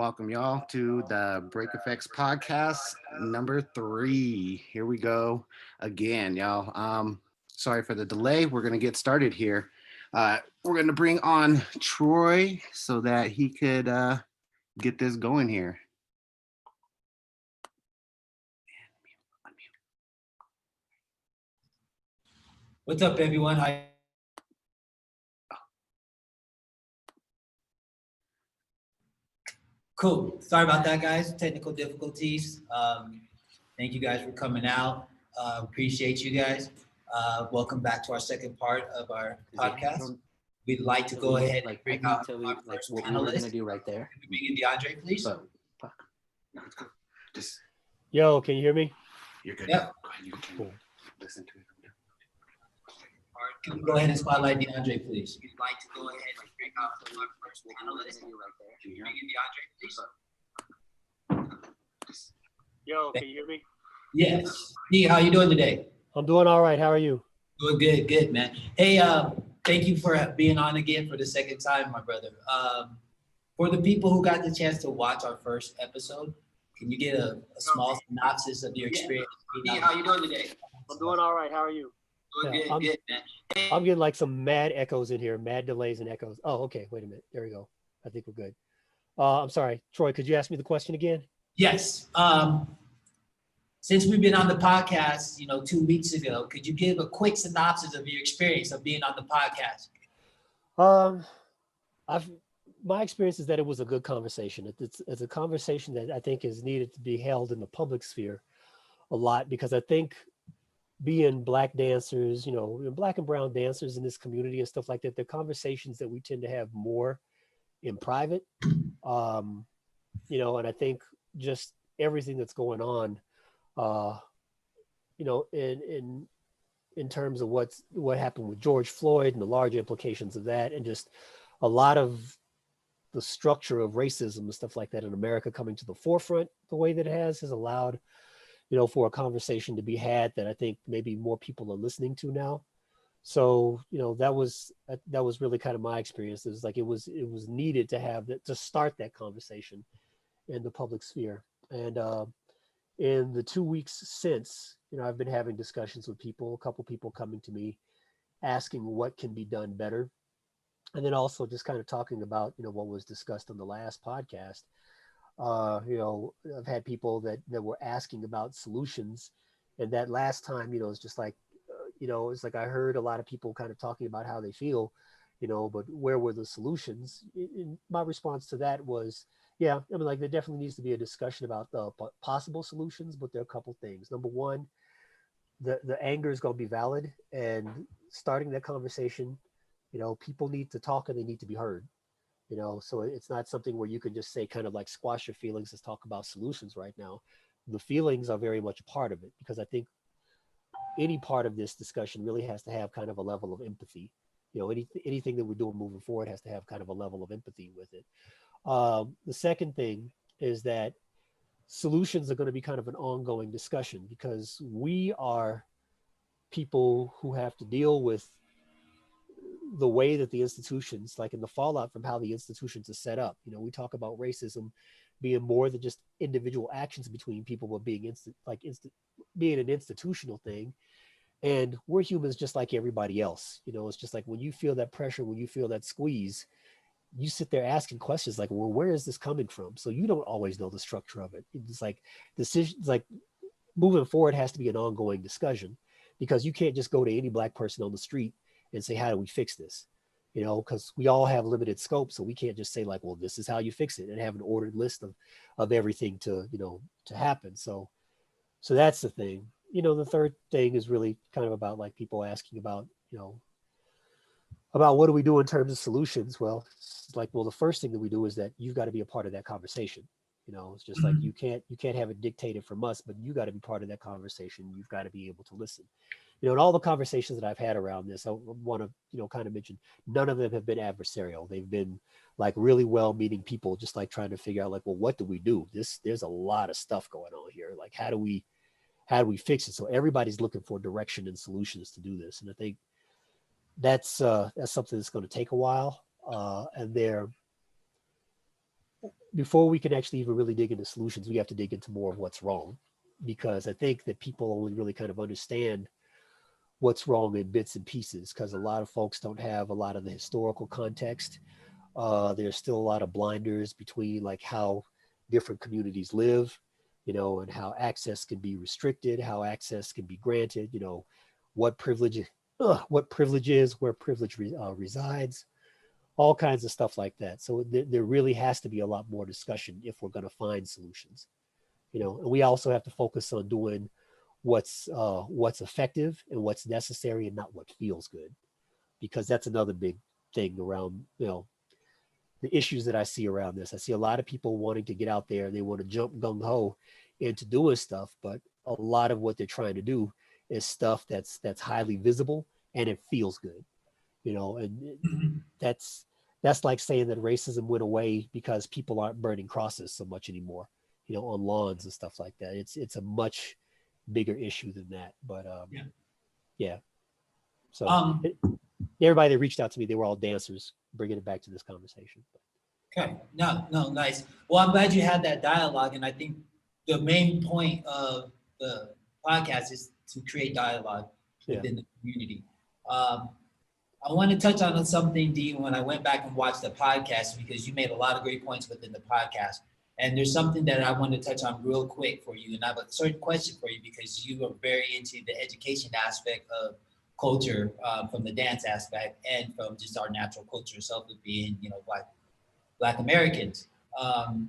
Welcome y'all to the BreakEFX podcast number 3. Here we go again, y'all. Sorry for the delay. We're gonna get started here. We're gonna bring on Troy so that he could get this going here. What's up, everyone? Cool. Sorry about that, guys. Technical difficulties. Thank you guys for coming out. Appreciate you guys. Welcome back to our second part of our podcast. We'd like to go ahead and bring out our first what panelist. we were gonna do right there. Can we bring in DeAndre, please? Yo, can you hear me? You're good. Yeah. Go ahead, you can listen to it. Can we go ahead and spotlight DeAndre, please? We'd like to go ahead and bring out our first panelist. Can we bring in DeAndre, please? Yo, can you hear me? Yes. Hey, how you doing today? I'm doing all right. How are you? Doing good, man. Hey, thank you for being on again for the second time, my brother. For the people who got the chance to watch our first episode, can you get a small synopsis of your experience? Hey, how you doing today? I'm doing all right. How are you? Doing Yeah, good, man. Hey. I'm getting like some mad echoes in here, mad delays and echoes. Oh, okay. Wait a minute. There we go. I think we're good. I'm sorry. Troy, could you ask me the question again? Yes. Since we've been on the podcast, 2 weeks ago, could you give a quick synopsis of your experience of being on the podcast? My experience is that it was a good conversation. It's a conversation that I think is needed to be held in the public sphere a lot, because I think being Black dancers, Black and brown dancers in this community and stuff like that, they're conversations that we tend to have more in private. And I think just everything that's going on, in terms of what happened with George Floyd and the large implications of that, and just a lot of the structure of racism and stuff like that in America coming to the forefront the way that it has allowed, for a conversation to be had that I think maybe more people are listening to now. So, that was really kind of my experience. It was like, it was needed to have that, to start that conversation in the public sphere. And in the 2 weeks since, I've been having discussions with people, a couple people coming to me asking what can be done better. And then also just kind of talking about, what was discussed on the last podcast. I've had people that were asking about solutions, and that last time, it's just like, it's like I heard a lot of people kind of talking about how they feel, but where were the solutions? My response to that was, yeah, I mean, like, there definitely needs to be a discussion about the possible solutions, but there are a couple things. Number one, the anger is going to be valid, and starting that conversation, people need to talk and they need to be heard. So it's not something where you can just say, kind of like, squash your feelings, let's talk about solutions right now. The feelings are very much a part of it, because I think any part of this discussion really has to have kind of a level of empathy. Anything that we're doing moving forward has to have kind of a level of empathy with it. The second thing is that solutions are going to be kind of an ongoing discussion, because we are people who have to deal with the way that the institutions, like in the fallout from how the institutions are set up. We talk about racism being more than just individual actions between people, but being being an institutional thing. And we're humans just like everybody else. It's just like, when you feel that pressure, when you feel that squeeze, you sit there asking questions like, well, where is this coming from? So you don't always know the structure of it. It's like decisions, like, moving forward has to be an ongoing discussion, because you can't just go to any Black person on the street and say, how do we fix this? Because we all have limited scope. So we can't just say, like, well, this is how you fix it, and have an ordered list of everything to happen. So that's the thing. The third thing is really kind of about, like, people asking about, about what do we do in terms of solutions? Well, it's like, well, the first thing that we do is that you've got to be a part of that conversation. It's just like, you can't have it dictated from us, but you got to be part of that conversation. You've got to be able to listen. In all the conversations that I've had around this, I want to, kind of mention, none of them have been adversarial. They've been, like, really well-meaning people, just like trying to figure out, like, well, what do we do? There's a lot of stuff going on here. Like, how do we fix it? So everybody's looking for direction and solutions to do this. And I think that's something that's going to take a while. And before we can actually even really dig into solutions, we have to dig into more of what's wrong, because I think that people only really kind of understand what's wrong in bits and pieces, because a lot of folks don't have a lot of the historical context. There's still a lot of blinders between like how different communities live, and how access can be restricted, how access can be granted, what privilege, what privilege is, where privilege resides, all kinds of stuff like that. So there really has to be a lot more discussion if we're going to find solutions, and we also have to focus on doing what's effective and what's necessary and not what feels good, because that's another big thing around, the issues that I see around this. I see a lot of people wanting to get out there and they want to jump gung ho into doing stuff, but a lot of what they're trying to do is stuff that's highly visible and it feels good, and that's like saying that racism went away because people aren't burning crosses so much anymore, on lawns and stuff like that. It's a much bigger issue than that. But yeah. So everybody that reached out to me, they were all dancers, bringing it back to this conversation. Okay, no, nice. Well, I'm glad you had that dialogue, and I think the main point of the podcast is to create dialogue within the community. I want to touch on something, D, when I went back and watched the podcast, because you made a lot of great points within the podcast. And there's something that I want to touch on real quick for you. And I have a certain question for you, because you are very into the education aspect of culture, from the dance aspect and from just our natural culture itself of being, Black Americans. And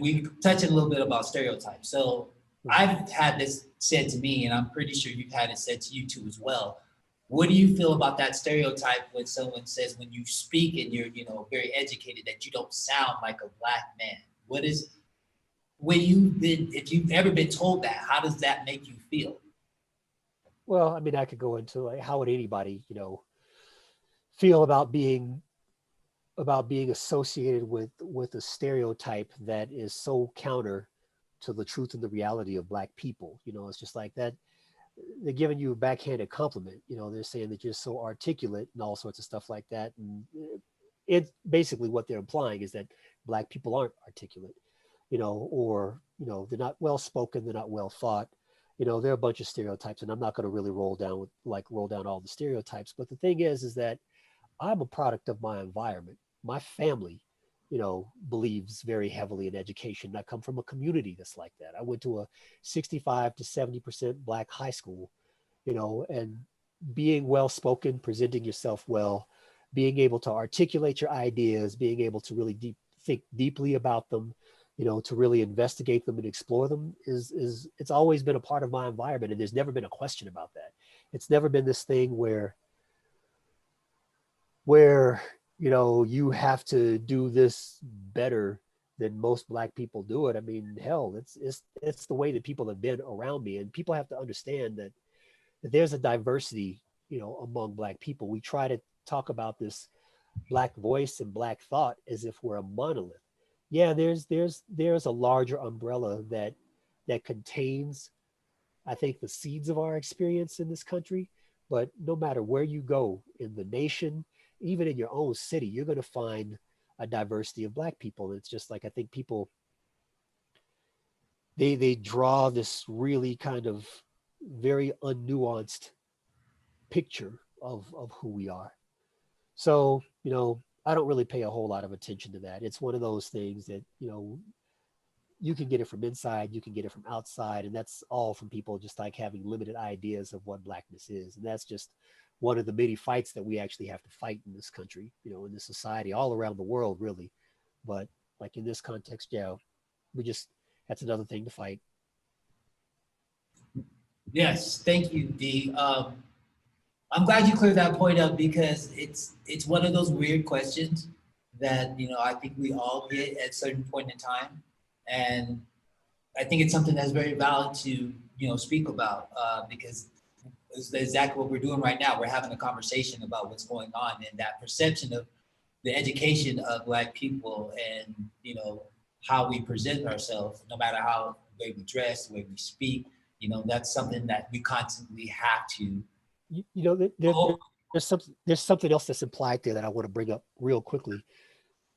we touched a little bit about stereotypes. So I've had this said to me, and I'm pretty sure you've had it said to you too as well. What do you feel about that stereotype when someone says, when you speak and you're, very educated, that you don't sound like a Black man? If you've ever been told that, how does that make you feel? Well, I mean, I could go into like, how would anybody, feel about being associated with a stereotype that is so counter to the truth and the reality of Black people? It's just like that. They're giving you a backhanded compliment. They're saying that you're so articulate and all sorts of stuff like that. And it's basically what they're implying is that Black people aren't articulate, or, they're not well spoken, they're not well thought. There are a bunch of stereotypes, and I'm not going to really roll down all the stereotypes. But the thing is that I'm a product of my environment. My family, believes very heavily in education. I come from a community that's like that. I went to a 65 to 70% Black high school, and being well spoken, presenting yourself well, being able to articulate your ideas, being able to really think deeply about them, to really investigate them and explore them is it's always been a part of my environment. And there's never been a question about that. It's never been this thing where you have to do this better than most Black people do it. I mean, hell, it's the way that people have been around me, and people have to understand that there's a diversity, among Black people. We try to talk about this Black voice and Black thought as if we're a monolith. Yeah, there's a larger umbrella that contains, I think, the seeds of our experience in this country. But no matter where you go in the nation, even in your own city, you're going to find a diversity of Black people. It's just like, I think people, they draw this really kind of very unnuanced picture of who we are. So, I don't really pay a whole lot of attention to that. It's one of those things that, you can get it from inside, you can get it from outside, and that's all from people just like having limited ideas of what Blackness is. And that's just one of the many fights that we actually have to fight in this country, in this society, all around the world, really. But like in this context, that's another thing to fight. Yes, thank you, D. I'm glad you cleared that point up, because it's one of those weird questions that, I think we all get at a certain point in time. And I think it's something that's very valid to, speak about, because it's exactly what we're doing right now. We're having a conversation about what's going on, and that perception of the education of Black people and, how we present ourselves, no matter how the way we dress, the way we speak, that's something that we constantly have to. There's something else that's implied there that I want to bring up real quickly.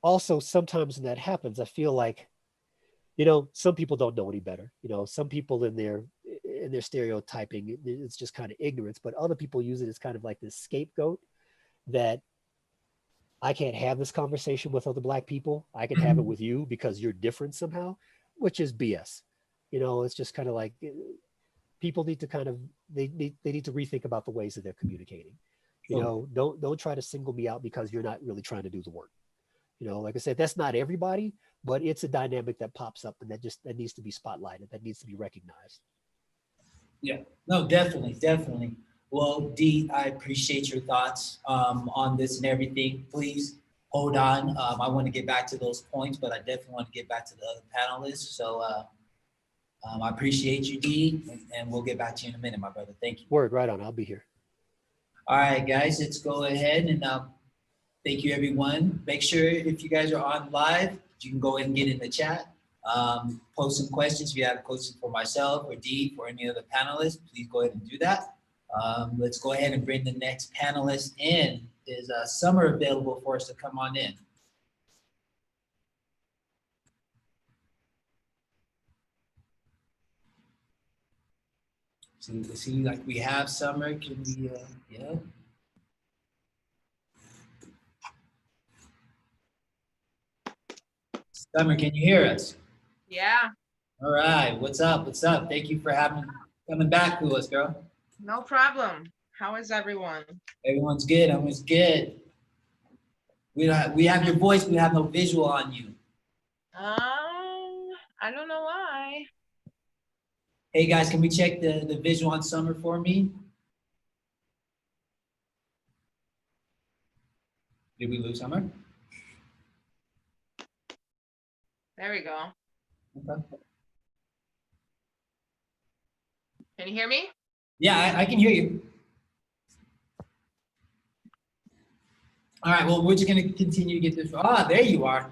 Also, sometimes when that happens, I feel like some people don't know any better. Some people in their stereotyping, it's just kind of ignorance, but other people use it as kind of like this scapegoat that I can't have this conversation with other Black people. I can have it with you because you're different somehow, which is BS. It's just kind of like people need to they need to rethink about the ways that they're communicating. Don't try to single me out because you're not really trying to do the work. Like I said, that's not everybody, but it's a dynamic that pops up and that needs to be spotlighted, that needs to be recognized. Yeah, no, definitely. Well, Dee, I appreciate your thoughts on this and everything. Please hold on. I want to get back to those points, but I definitely want to get back to the other panelists. So I appreciate you, Dee, and we'll get back to you in a minute, my brother. Thank you. Word, right on. I'll be here. All right, guys, let's go ahead and thank you, everyone. Make sure if you guys are on live, you can go ahead and get in the chat. Post some questions. If you have a question for myself or Dee or any other panelists, please go ahead and do that. Let's go ahead and bring the next panelist in. Is Summer available for us to come on in? See, like we have Summer. Can we, yeah. Summer, can you hear us? Yeah, All right, what's up? What's up? Thank you for coming back to us, girl. no problem. How is everyone? Everyone's good. Everyone's good. We have your voice. We have no visual on you. I don't know why. Hey guys, can we check the visual on Summer for me? Did we lose Summer? There we go. Okay. Can you hear me? Yeah, I can hear you. All right, well, we're just gonna continue to get this. Ah, there you are.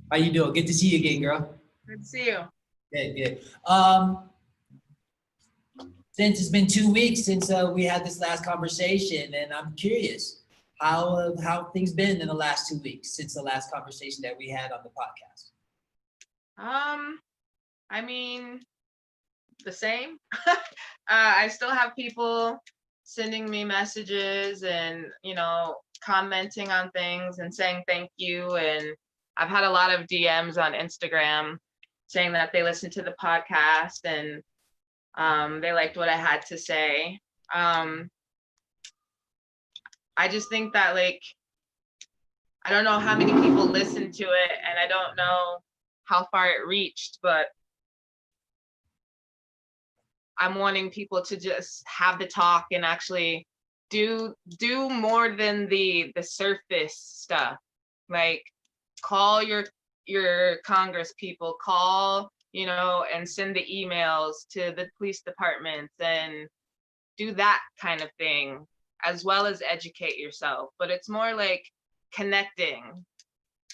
How you doing? Good to see you again, girl. Good to see you. Good. Since it's been 2 weeks since we had this last conversation, and I'm curious, how things been in the last 2 weeks since the last conversation that we had on the podcast? I mean, the same. I still have people sending me messages and, commenting on things and saying thank you. And I've had a lot of DMs on Instagram saying that they listened to the podcast and they liked what I had to say. I just think that, I don't know how many people listened to it and I don't know how far it reached, but I'm wanting people to just have the talk and actually do more than the surface stuff. Like, call your Congress people, call, and send the emails to the police departments and do that kind of thing, as well as educate yourself. But it's more like connecting.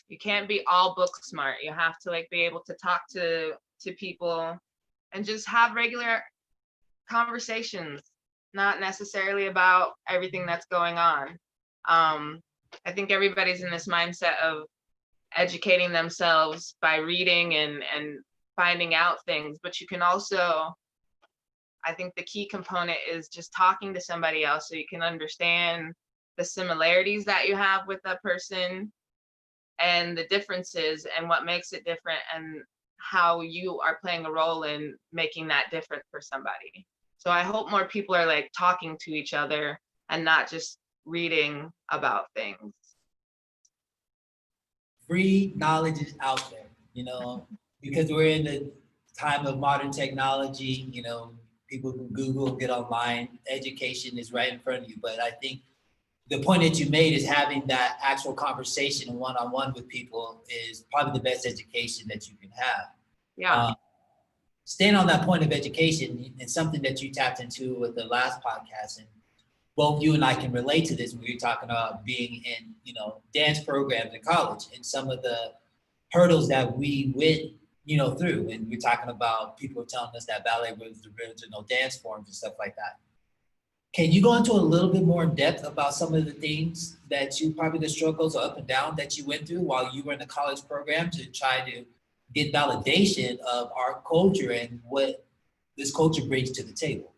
You can't be all book smart. You have to be able to talk to people and just have regular conversations, not necessarily about everything that's going on. I think everybody's in this mindset of educating themselves by reading and finding out things, but you can also, I think the key component is just talking to somebody else so you can understand the similarities that you have with that person and the differences and what makes it different and how you are playing a role in making that different for somebody. So I hope more people are talking to each other and not just reading about things. Free knowledge is out there, because we're in the time of modern technology, people can Google, get online, education is right in front of you. But I think the point that you made is having that actual conversation one-on-one with people is probably the best education that you can have. Yeah. Staying on that point of education, it's something that you tapped into with the last podcast, and both you and I can relate to this when we were talking about being in, dance programs in college and some of the hurdles that we went, through. And we're talking about people telling us that ballet was the original dance forms and stuff like that. Can you go into a little bit more in depth about some of the things that probably the struggles or up and down that you went through while you were in the college program to try to get validation of our culture and what this culture brings to the table?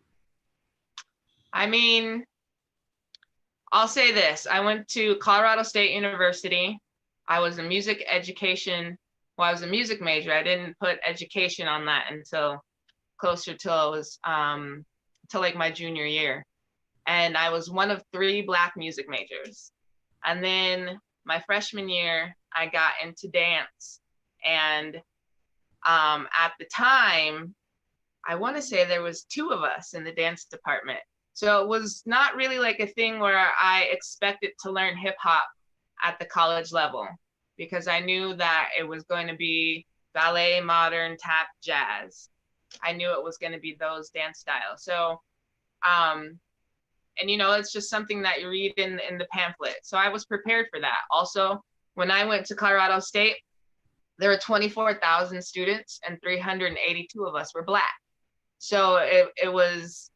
I mean, I'll say this. I went to Colorado State University. I was a music education, well, I was a music major. I didn't put education on that until closer till I was, till like my junior year. And I was one of 3 Black music majors. And then my freshman year, I got into dance. And at the time, I want to say there was 2 of us in the dance department. So it was not really like a thing where I expected to learn hip hop at the college level, because I knew that it was going to be ballet, modern, tap, jazz. I knew it was going to be those dance styles. So, and you know, it's just something that you read in the pamphlet. So I was prepared for that. Also, when I went to Colorado State, there were 24,000 students and 382 of us were Black. So it was,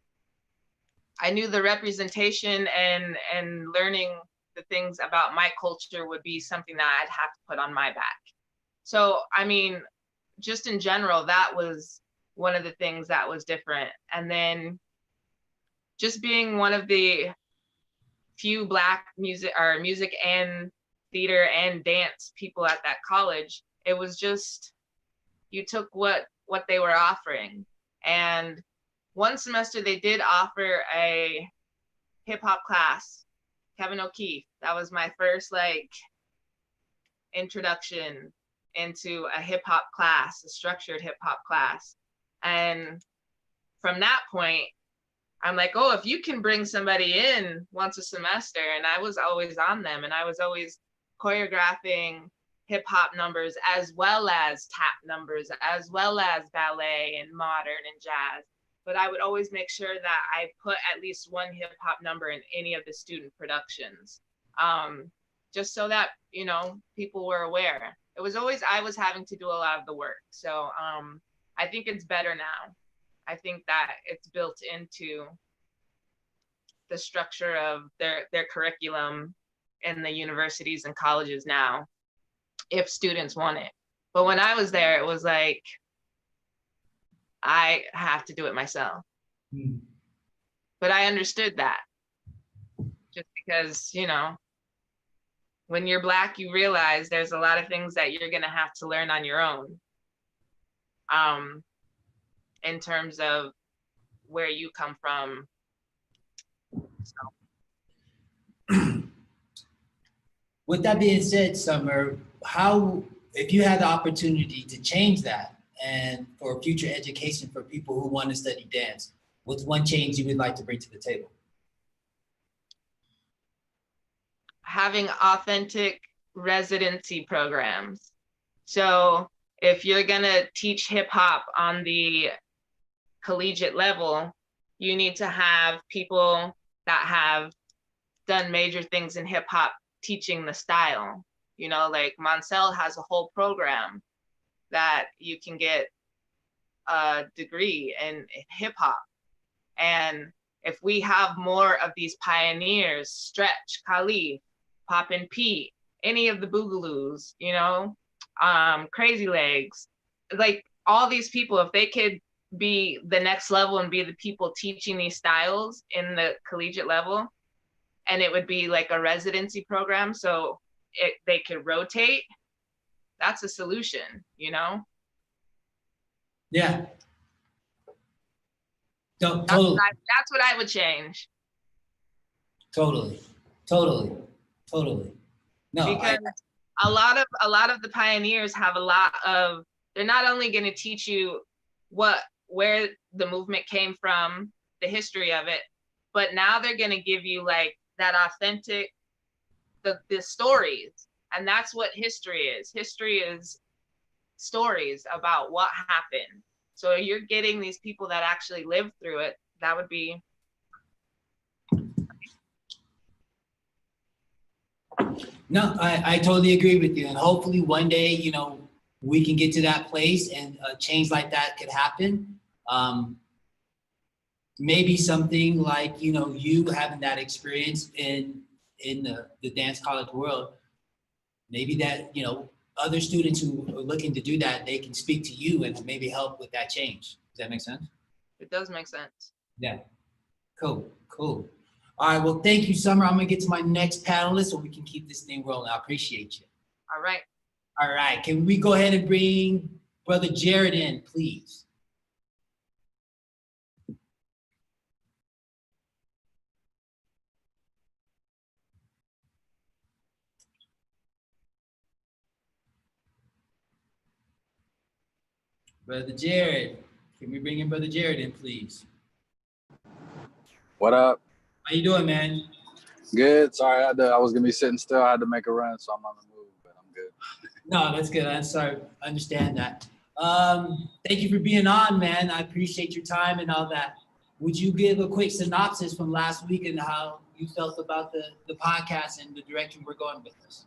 I knew the representation and learning the things about my culture would be something that I'd have to put on my back. So, I mean, just in general, that was one of the things that was different. And then just being one of the few Black music and theater and dance people at that college, it was just, you took what they were offering. And one semester they did offer a hip hop class, Kevin O'Keefe. That was my first like introduction into a hip hop class, a structured hip hop class. And from that point, I'm like, oh, if you can bring somebody in once a semester, and I was always on them, and I was always choreographing hip hop numbers as well as tap numbers, as well as ballet and modern and jazz. But I would always make sure that I put at least one hip hop number in any of the student productions, just so that, you know, people were aware. It was always, I was having to do a lot of the work. So I think it's better now. I think that it's built into the structure of their curriculum in the universities and colleges now, if students want it. But when I was there, it was like, I have to do it myself. But I understood that, just because, you know, when you're Black, you realize there's a lot of things that you're gonna have to learn on your own, in terms of where you come from. So. With that being said, Summer, how, if you had the opportunity to change that and for future education for people who want to study dance, what's one change you would like to bring to the table? Having authentic residency programs. So if you're gonna teach hip hop on the collegiate level, you need to have people that have done major things in hip hop teaching the style. You know, like Moncel has a whole program that you can get a degree in hip hop. And if we have more of these pioneers, Stretch, Khalif, Poppin' Pete, any of the Boogaloos, you know, Crazy Legs, like all these people, if they could be the next level and be the people teaching these styles in the collegiate level, and it would be like a residency program, so they could rotate, that's a solution, you know? Yeah. No, That's totally. that's what I would change. Totally. No, Because a lot of the pioneers have a lot of, they're not only going to teach you where the movement came from, the history of it, but now they're going to give you like that authentic, the stories. And that's what history is. History is stories about what happened. So you're getting these people that actually lived through it. That would be. no, I totally agree with you. And hopefully one day, you know, we can get to that place and a change like that could happen. Maybe something like, you know, you having that experience in the dance college world, maybe that, you know, other students who are looking to do that, they can speak to you and maybe help with that change. Does that make sense? It does make sense. Yeah. Cool. Cool. All right. Well, thank you, Summer. I'm gonna get to my next panelist so we can keep this thing rolling. I appreciate you. All right. All right. Can we go ahead and bring Brother Jared in, please? Brother Jared, can we bring in Brother Jared in, please? What up? How you doing, man? Good. Sorry, I was gonna be sitting still. I had to make a run, so I'm on the move, but I'm good. No, that's good. I'm sorry. I understand that. Thank you for being on, man. I appreciate your time and all that. Would you give a quick synopsis from last week and how you felt about the podcast and the direction we're going with this?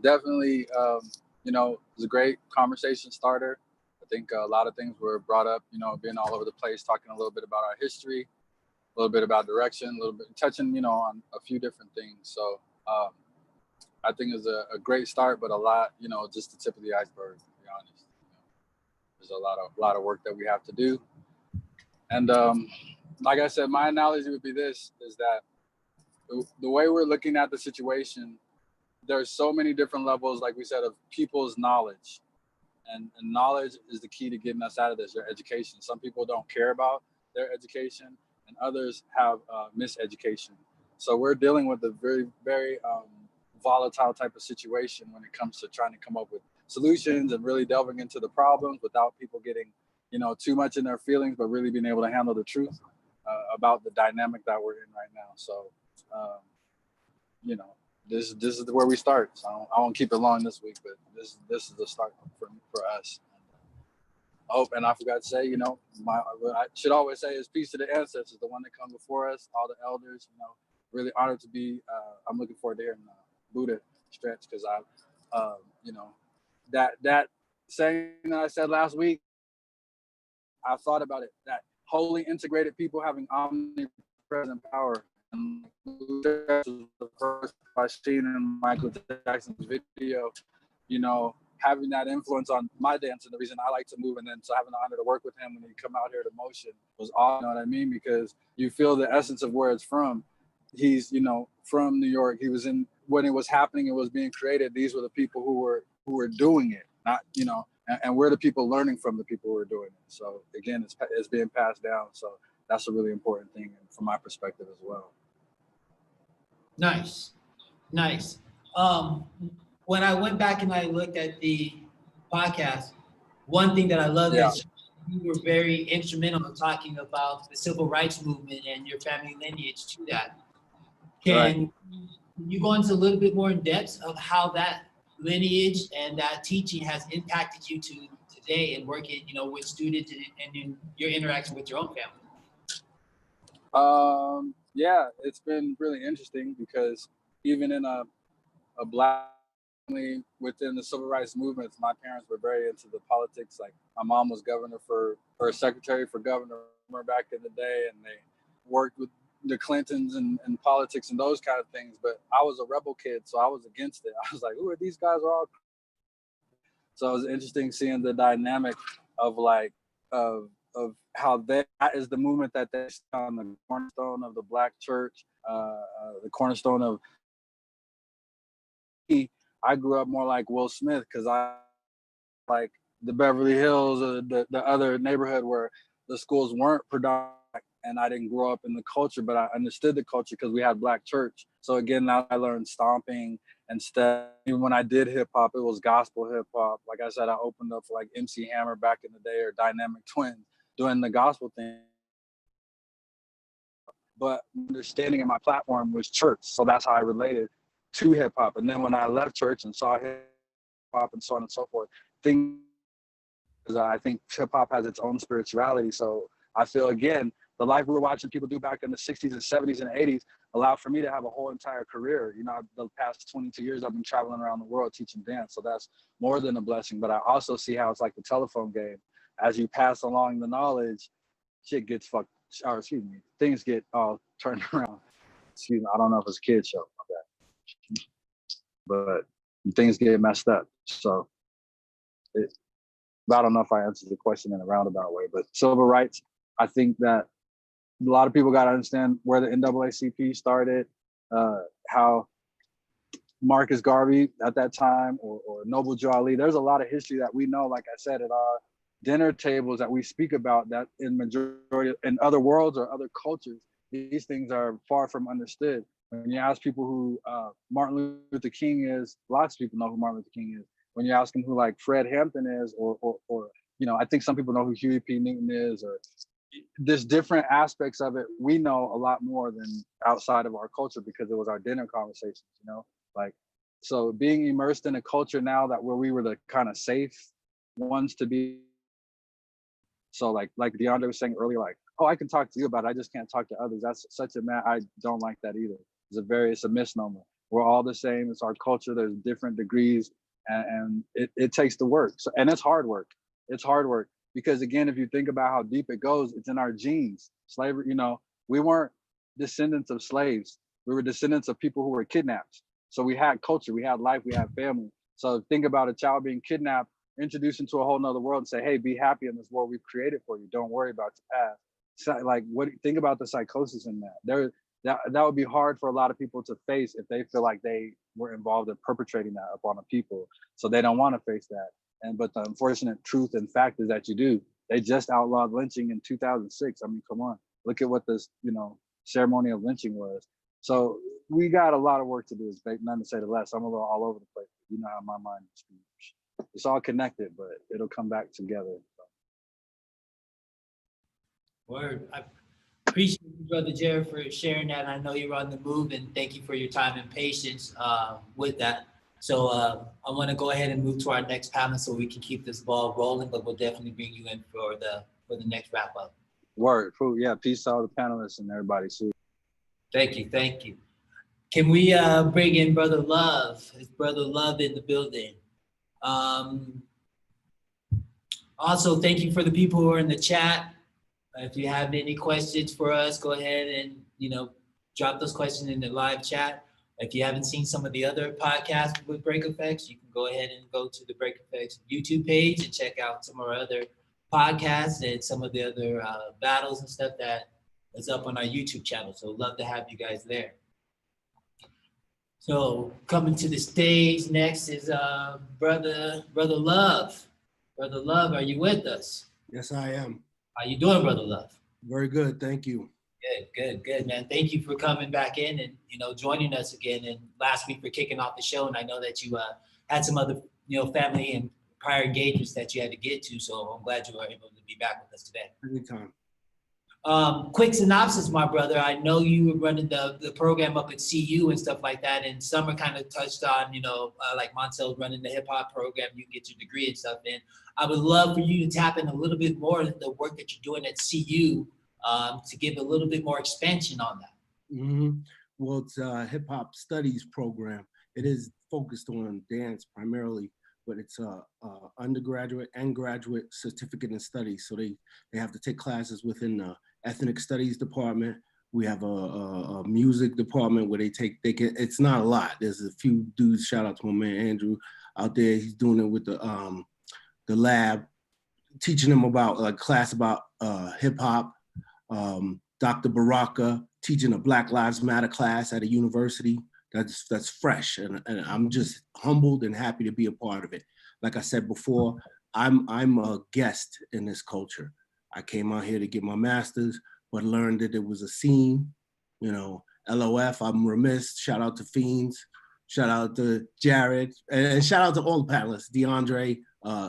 Definitely, it was a great conversation starter. I think a lot of things were brought up, being all over the place, talking a little bit about our history, a little bit about direction, a little bit touching, on a few different things. So I think it's a great start, but a lot, just the tip of the iceberg, to be honest. There's a lot of work that we have to do. And like I said, my analogy would be this, is that the way we're looking at the situation, there's so many different levels, like we said, of people's knowledge. And knowledge is the key to getting us out of this, their education. Some people don't care about their education, and others have miseducation. So we're dealing with a very, very volatile type of situation when it comes to trying to come up with solutions and really delving into the problems without people getting, too much in their feelings, but really being able to handle the truth about the dynamic that we're in right now. So, this is where we start. So I won't keep it long this week, but this is the start for us. And I forgot to say, what I should always say is peace to the ancestors, the one that come before us, all the elders. Really honored to be. I'm looking forward to hearing Buddha stretch, because that saying that I said last week, I thought about it. That wholly integrated people having omnipresent power. And Buddha was the first I seen in Michael Jackson's video. Having that influence on my dance, and the reason I like to move, and then so having the honor to work with him when he come out here to Motion was awesome. You know what I mean? Because you feel the essence of where it's from. He's, from New York. He was in when it was happening, it was being created. These were the people who were doing it, not, and we're the people learning from the people who are doing it. So again, it's being passed down. So that's a really important thing from my perspective as well. Nice. When I went back and I looked at the podcast, one thing that I love is you were very instrumental in talking about the civil rights movement and your family lineage to that. Can you go into a little bit more in depth of how that lineage and that teaching has impacted you to today and working, with students and in your interaction with your own family? Yeah, it's been really interesting, because even in a Black family within the civil rights movement, my parents were very into the politics. Like, my mom was secretary for governor back in the day, and they worked with the Clintons and politics and those kind of things. But I was a rebel kid, so I was against it. I was like, "Ooh, these guys are all." So it was interesting seeing the dynamic of of how that is the movement that they on the cornerstone of the Black church, the cornerstone of. I grew up more like Will Smith, because I like the Beverly Hills or the other neighborhood where the schools weren't predominant, and I didn't grow up in the culture, but I understood the culture because we had Black church. So again, now I learned stomping and step. Even when I did hip hop, it was gospel hip hop. Like I said, I opened up for like MC Hammer back in the day, or Dynamic Twins, doing the gospel thing. But understanding in my platform was church. So that's how I related to hip hop. And then when I left church and saw hip hop and so on and so forth, I think hip hop has its own spirituality. So I feel, again, the life we were watching people do back in the 60s and 70s and 80s allowed for me to have a whole entire career. The past 22 years, I've been traveling around the world teaching dance. So that's more than a blessing. But I also see how it's like the telephone game. As you pass along the knowledge, shit gets fucked. Or excuse me, things get all turned around. Excuse me, I don't know if it's a kid's show. But and things get messed up. So I don't know if I answered the question in a roundabout way, but civil rights, I think that a lot of people got to understand where the NAACP started, how Marcus Garvey at that time, or Noble Joe Ali. There's a lot of history that we know, like I said, at our dinner tables that we speak about, that in majority in other worlds or other cultures, these things are far from understood. When you ask people who Martin Luther King is, lots of people know who Martin Luther King is. When you ask them who like Fred Hampton is, or you know, I think some people know who Huey P. Newton is, or there's different aspects of it. We know a lot more than outside of our culture because it was our dinner conversations, you know, like, so being immersed in a culture now that where we were the kind of safe ones to be. So like DeAndre was saying earlier, like, oh, I can talk to you about it, I just can't talk to others. That's such a I don't like that either. It's a misnomer. We're all the same. It's our culture. There's different degrees, and it takes the work. So, and it's hard work. It's hard work because, again, if you think about how deep it goes, it's in our genes. Slavery, you know, we weren't descendants of slaves. We were descendants of people who were kidnapped. So we had culture, we had life, we had family. So think about a child being kidnapped, introduced into a whole nother world, and say, hey, be happy in this world we've created for you. Don't worry about your past. So, like, think about the psychosis in that. That would be hard for a lot of people to face if they feel like they were involved in perpetrating that upon a people. So they don't want to face that. But the unfortunate truth and fact is that you do. They just outlawed lynching in 2006. I mean, come on, look at what this, you know, ceremony of lynching was. So we got a lot of work to do. It's nothing to say the less. I'm a little all over the place. You know how my mind is. It's all connected, but it'll come back together. Word. I appreciate you, Brother Jared, for sharing that. I know you're on the move, and thank you for your time and patience with that. So I want to go ahead and move to our next panel so we can keep this ball rolling, but we'll definitely bring you in for the next wrap up. Word. Yeah, peace to all the panelists and everybody. Thank you. Thank you. Can we bring in Brother Love? Is Brother Love in the building? Also, thank you for the people who are in the chat. If you have any questions for us, go ahead and, you know, drop those questions in the live chat. If you haven't seen some of the other podcasts with BreakEFX, you can go ahead and go to the BreakEFX YouTube page and check out some of our other podcasts and some of the other battles and stuff that is up on our YouTube channel. So love to have you guys there. So coming to the stage next is Brother Love. Brother Love, are you with us? Yes, I am. How you doing, Brother Love? Very good, thank you. Good, man. Thank you for coming back in and, you know, joining us again. And last week for kicking off the show. And I know that you had some other, you know, family and prior engagements that you had to get to. So I'm glad you were able to be back with us today. Anytime. Quick synopsis, my brother. I know you were running the program up at CU and stuff like that. And Summer kind of touched on, you know, like Montel's running the hip hop program. You get your degree and stuff. And I would love for you to tap in a little bit more into the work that you're doing at CU to give a little bit more expansion on that. Mm-hmm. Well, it's a hip hop studies program. It is focused on dance primarily, but it's a undergraduate and graduate certificate in studies. So they have to take classes within the ethnic studies department. We have a music department where it's not a lot. There's a few dudes, shout out to my man Andrew out there. He's doing it with the lab, teaching them about a class about hip hop. Dr. Baraka teaching a Black Lives Matter class at a university. That's fresh, and I'm just humbled and happy to be a part of it. Like I said before, I'm a guest in this culture. I came out here to get my master's, but learned that it was a scene. You know, LOF, I'm remiss. Shout out to Fiends, shout out to Jared, and shout out to all the panelists, DeAndre,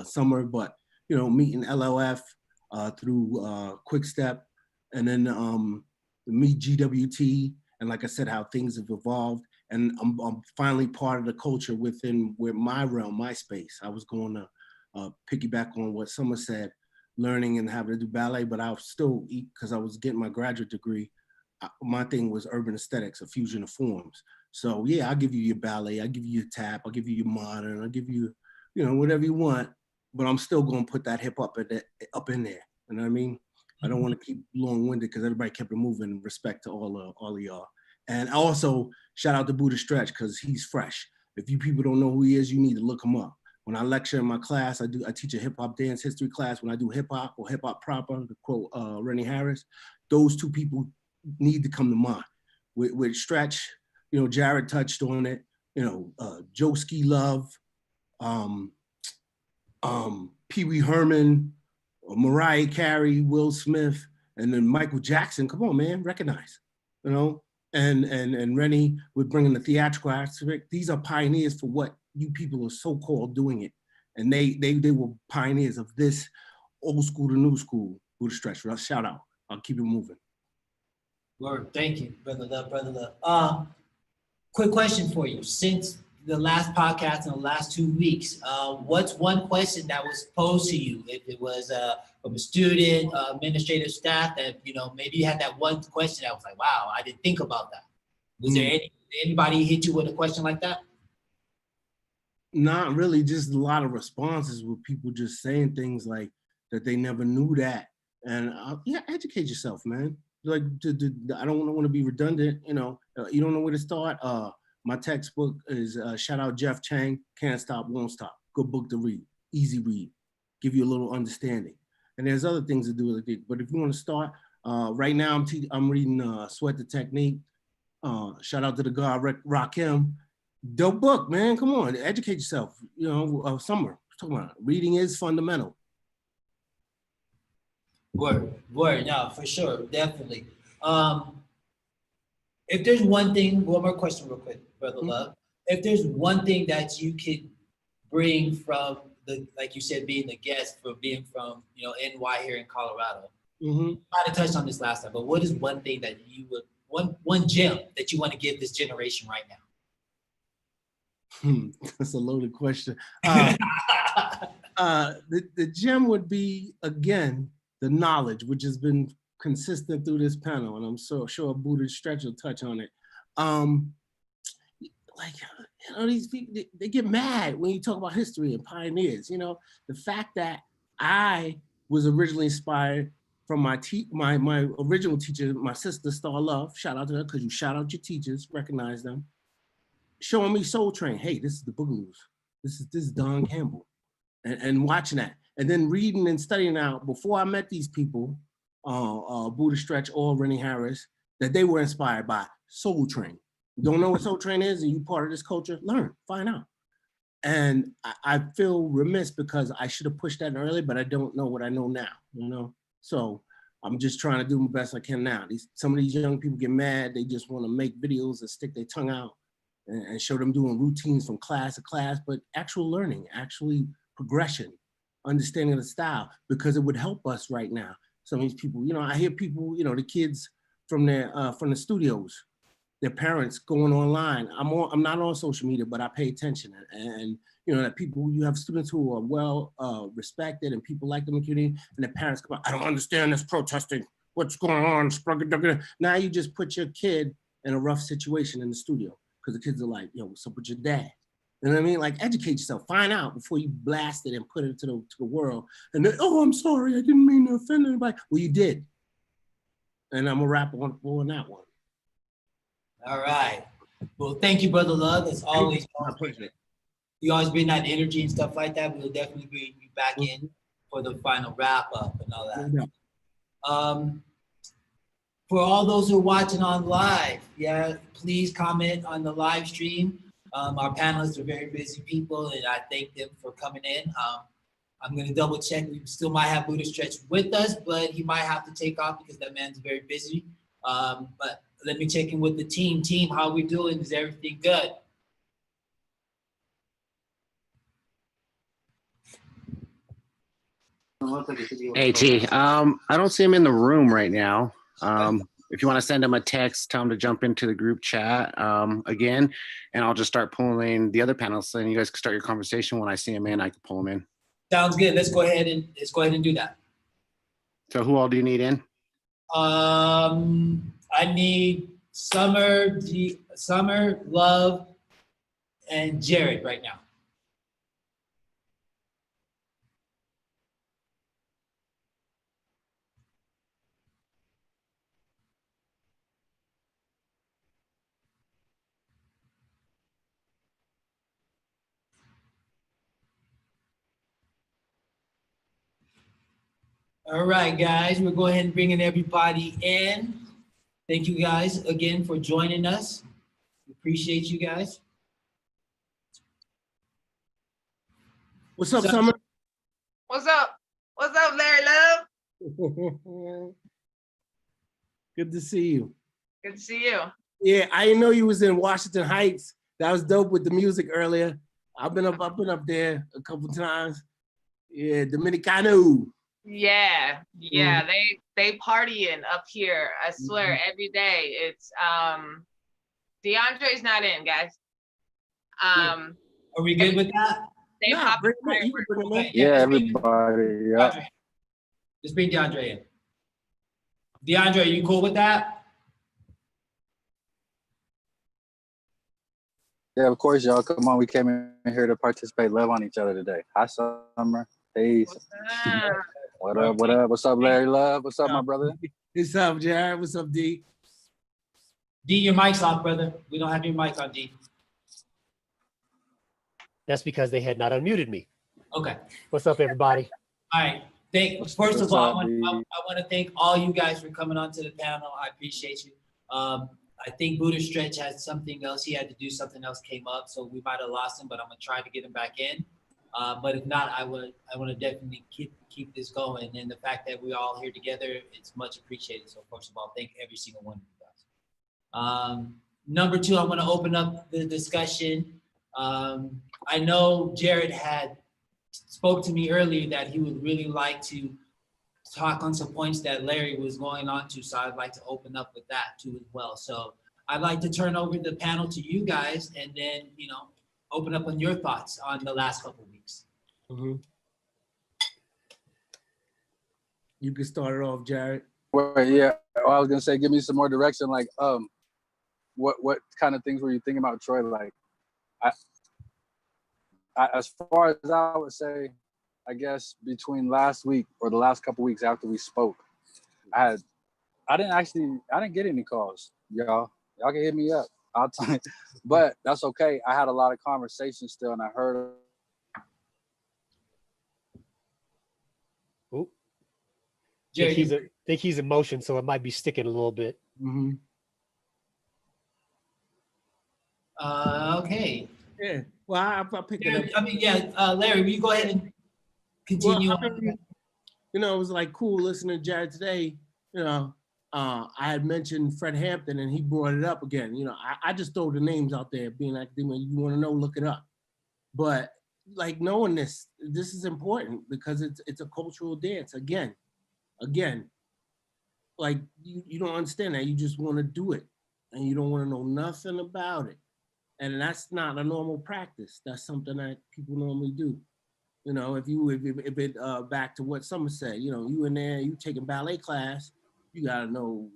Summer, but you know, meeting LOF through Quick Step, and then meet GWT, and like I said, how things have evolved. And I'm finally part of the culture within my realm, my space. I was going to piggyback on what Summer said, learning and having to do ballet, but I'll still eat because I was getting my graduate degree. My thing was urban aesthetics, a fusion of forms. So yeah, I'll give you your ballet, I'll give you your tap, I'll give you your modern, I'll give you, you know, whatever you want, but I'm still going to put that hip hop up in there. You know what I mean? I don't want to keep long-winded because everybody kept it moving in respect to all of y'all. And also shout out to Buddha Stretch because he's fresh. If you people don't know who he is, you need to look him up. When I lecture in my class, I teach a hip hop dance history class. When I do hip hop or hip hop proper, to quote Rennie Harris, those two people need to come to mind. With Stretch, you know, Jared touched on it. You know, Joe Ski Love, Pee Wee Herman, Mariah Carey, Will Smith, and then Michael Jackson. Come on, man, recognize, you know. And Rennie with bringing the theatrical aspect. These are pioneers for what you people are so-called doing it, and they were pioneers of this old school to new school. Buddha Stretch, shout out. I'll keep it moving. Word, thank you, brother love, brother love. Quick question for you. Since the last podcast in the last 2 weeks, what's one question that was posed to you? If it was from a student, administrative staff, that, you know, maybe you had that one question that was like, wow, I didn't think about that. Was there anybody hit you with a question like that? Not really, just a lot of responses with people just saying things like that they never knew that. And yeah, educate yourself, man. Like, I don't want to be redundant, you know. You don't know where to start. My textbook is shout out Jeff Chang, Can't Stop, Won't Stop. Good book to read, easy read, give you a little understanding. And there's other things to do with it. But if you want to start, right now I'm reading Sweat the Technique. Shout out to the guy Rakim. Dope book, man. Come on, educate yourself. You know, summer. Talking about reading is fundamental. Word, no, for sure, definitely. If there's one thing, one more question real quick, brother love. If there's one thing that you could bring from the, like you said, being the guest, for being from, you know, NY here in Colorado. I had to touch on this last time, but what is one thing that you would, one gem that you want to give this generation right now? That's a loaded question. The gem would be, again, the knowledge, which has been consistent through this panel, and I'm so sure Buddha Stretch will touch on it. Like, you know, these people, they get mad when you talk about history and pioneers. You know, the fact that I was originally inspired from my original teacher, my sister Star Love, shout out to her, because you shout out your teachers, recognize them, showing me Soul Train. Hey, this is the Boogaloos. This is Don Campbell. And watching that. And then reading and studying out, before I met these people, Buddha Stretch or Rennie Harris, that they were inspired by Soul Train. You don't know what Soul Train is and you part of this culture? Learn, find out. And I feel remiss because I should have pushed that earlier, but I don't know what I know now, you know? So I'm just trying to do my best I can now. Some of these young people get mad. They just want to make videos and stick their tongue out and show them doing routines from class to class, but actual learning, actually progression, understanding the style, because it would help us right now. Some of these people, you know, I hear people, you know, the kids from the studios, their parents going online. I'm not on social media, but I pay attention. And you know, that people, you have students who are well respected and people like them in the community, and their parents come out, I don't understand this protesting. What's going on? Now you just put your kid in a rough situation in the studio because the kids are like, yo, what's up with your dad? You know what I mean? Like, educate yourself, find out before you blast it and put it to the world. And then, oh, I'm sorry, I didn't mean to offend anybody. Well, you did. And I'm gonna wrap on that one. All right. Well, thank you, brother love. As always, my pleasure. You always bring that energy and stuff like that. We'll definitely bring you back in for the final wrap up and all that. For all those who are watching on live, yeah, please comment on the live stream. Our panelists are very busy people, and I thank them for coming in. I'm going to double check. We still might have Buddha Stretch with us, but he might have to take off because that man's very busy. But let me check in with the team. Team, how we doing? Is everything good? Hey T, I don't see him in the room right now. If you want to send him a text, tell him to jump into the group chat again, and I'll just start pulling the other panelists, and you guys can start your conversation. When I see him in, I can pull him in. Sounds good. Let's go ahead and do that. So who all do you need in? I need Summer, Love, and Jared right now. All right, guys, we're going ahead and bringing everybody in. Thank you guys again for joining us. Appreciate you guys. What's up, So- Summer? What's up? What's up, Larry Love? Good to see you. Good to see you. Yeah, I didn't know you was in Washington Heights. That was dope with the music earlier. I've been up there a couple times. Yeah, Dominicano. Yeah, yeah. They partying up here. I swear, every day. It's DeAndre's not in, guys. Are we good with that? They Nah, pop bring him in. You can bring him in. Okay, Yeah, let's bring everybody. Yeah. DeAndre. Let's bring DeAndre in. DeAndre, are you cool with that? Yeah, of course, y'all. Come on, we came in here to participate, love on each other today. Hi, Summer. Peace. What's up? What up? What up? What's up, Larry Love? What's up, my brother? What's up, Jared? What's up, D? D, your mic's off, brother. We don't have your mic on, D. That's because they had not unmuted me. Okay. What's up, everybody? All right. First What's of all, up, I D? want to thank all you guys for coming onto the panel. I appreciate you. I think Buddha Stretch had something else. He had to do something else came up, so we might have lost him, but I'm gonna try to get him back in. But if not, I want to definitely keep this going. And the fact that we're all here together, it's much appreciated. So first of all, thank every single one of you guys. Number two, I want to open up the discussion. I know Jared had spoke to me earlier that he would really like to talk on some points that Larry was going on to, so I'd like to open up with that too as well. So I'd like to turn over the panel to you guys and then, open up on your thoughts on the last couple of weeks. Mm-hmm. You can start it off, Jared. Well, yeah. I was gonna say, give me some more direction. Like, what kind of things were you thinking about, Troy? Like, I as far as I would say, I guess between last week or the last couple weeks after we spoke, I didn't get any calls, y'all. Y'all can hit me up. I'll tell you. But that's okay. I had a lot of conversations still, and I heard. Oop. Jared, Think he's in motion, so it might be sticking a little bit. Mm-hmm. okay. Yeah. Well, I'll pick it up. I mean, Larry, will you go ahead and continue? Well, I mean, it was like cool listening to Jared today. I had mentioned Fred Hampton and he brought it up again. I just throw the names out there, being academic. You want to know, look it up. But like knowing this is important because it's a cultural dance. Again, like you don't understand that. You just want to do it and you don't want to know nothing about it. And that's not a normal practice. That's something that people normally do. If it back to what Summer said, you in there, you taking ballet class, you gotta know,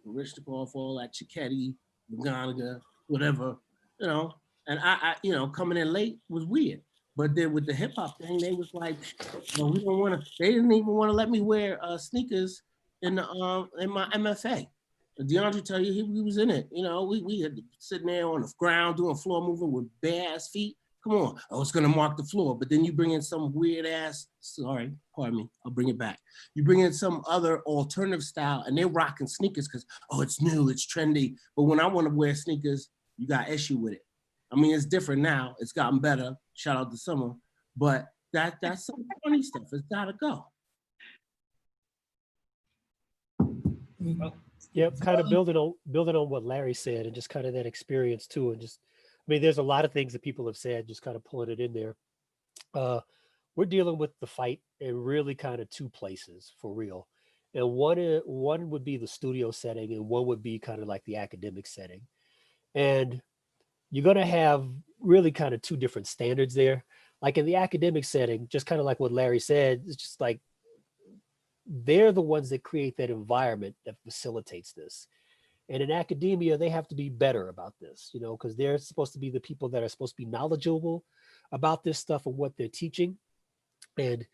Rishnikov, all that Cicchetti, McGonigal, whatever, And I coming in late was weird. But then with the hip hop thing, they was like, we don't want to. They didn't even want to let me wear sneakers in my MFA. DeAndre tell you he was in it. We had sitting there on the ground doing floor moving with bare ass feet. Come on, it's gonna mark the floor. But then you bring in some weird ass, pardon me, I'll bring it back. You bring in some other alternative style and they're rocking sneakers because, it's new, it's trendy. But when I want to wear sneakers, you got issue with it. I mean, it's different now. It's gotten better. Shout out to Summer. But that's some funny stuff. It's gotta go. Yep, kind of building on what Larry said and just kind of that experience too. And just, there's a lot of things that people have said, just kind of pulling it in there. We're dealing with the fight in really kind of two places for real. And one would be the studio setting and one would be kind of like the academic setting. And you're going to have really kind of two different standards there. Like in the academic setting, just kind of like what Larry said, it's just like, they're the ones that create that environment that facilitates this. And in academia, they have to be better about this, because they're supposed to be the people that are supposed to be knowledgeable about this stuff and what they're teaching. And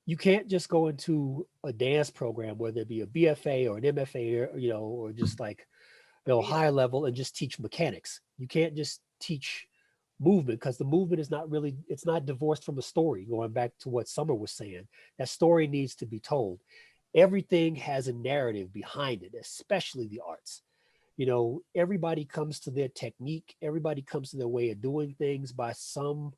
you can't just go into a dance program, whether it be a BFA or an MFA, or just like, higher level and just teach mechanics. You can't just teach movement, because the movement is not really, it's not divorced from a story. Going back to what Summer was saying, that story needs to be told. Everything has a narrative behind it, especially the arts. You know, everybody comes to their technique, everybody comes to their way of doing things by some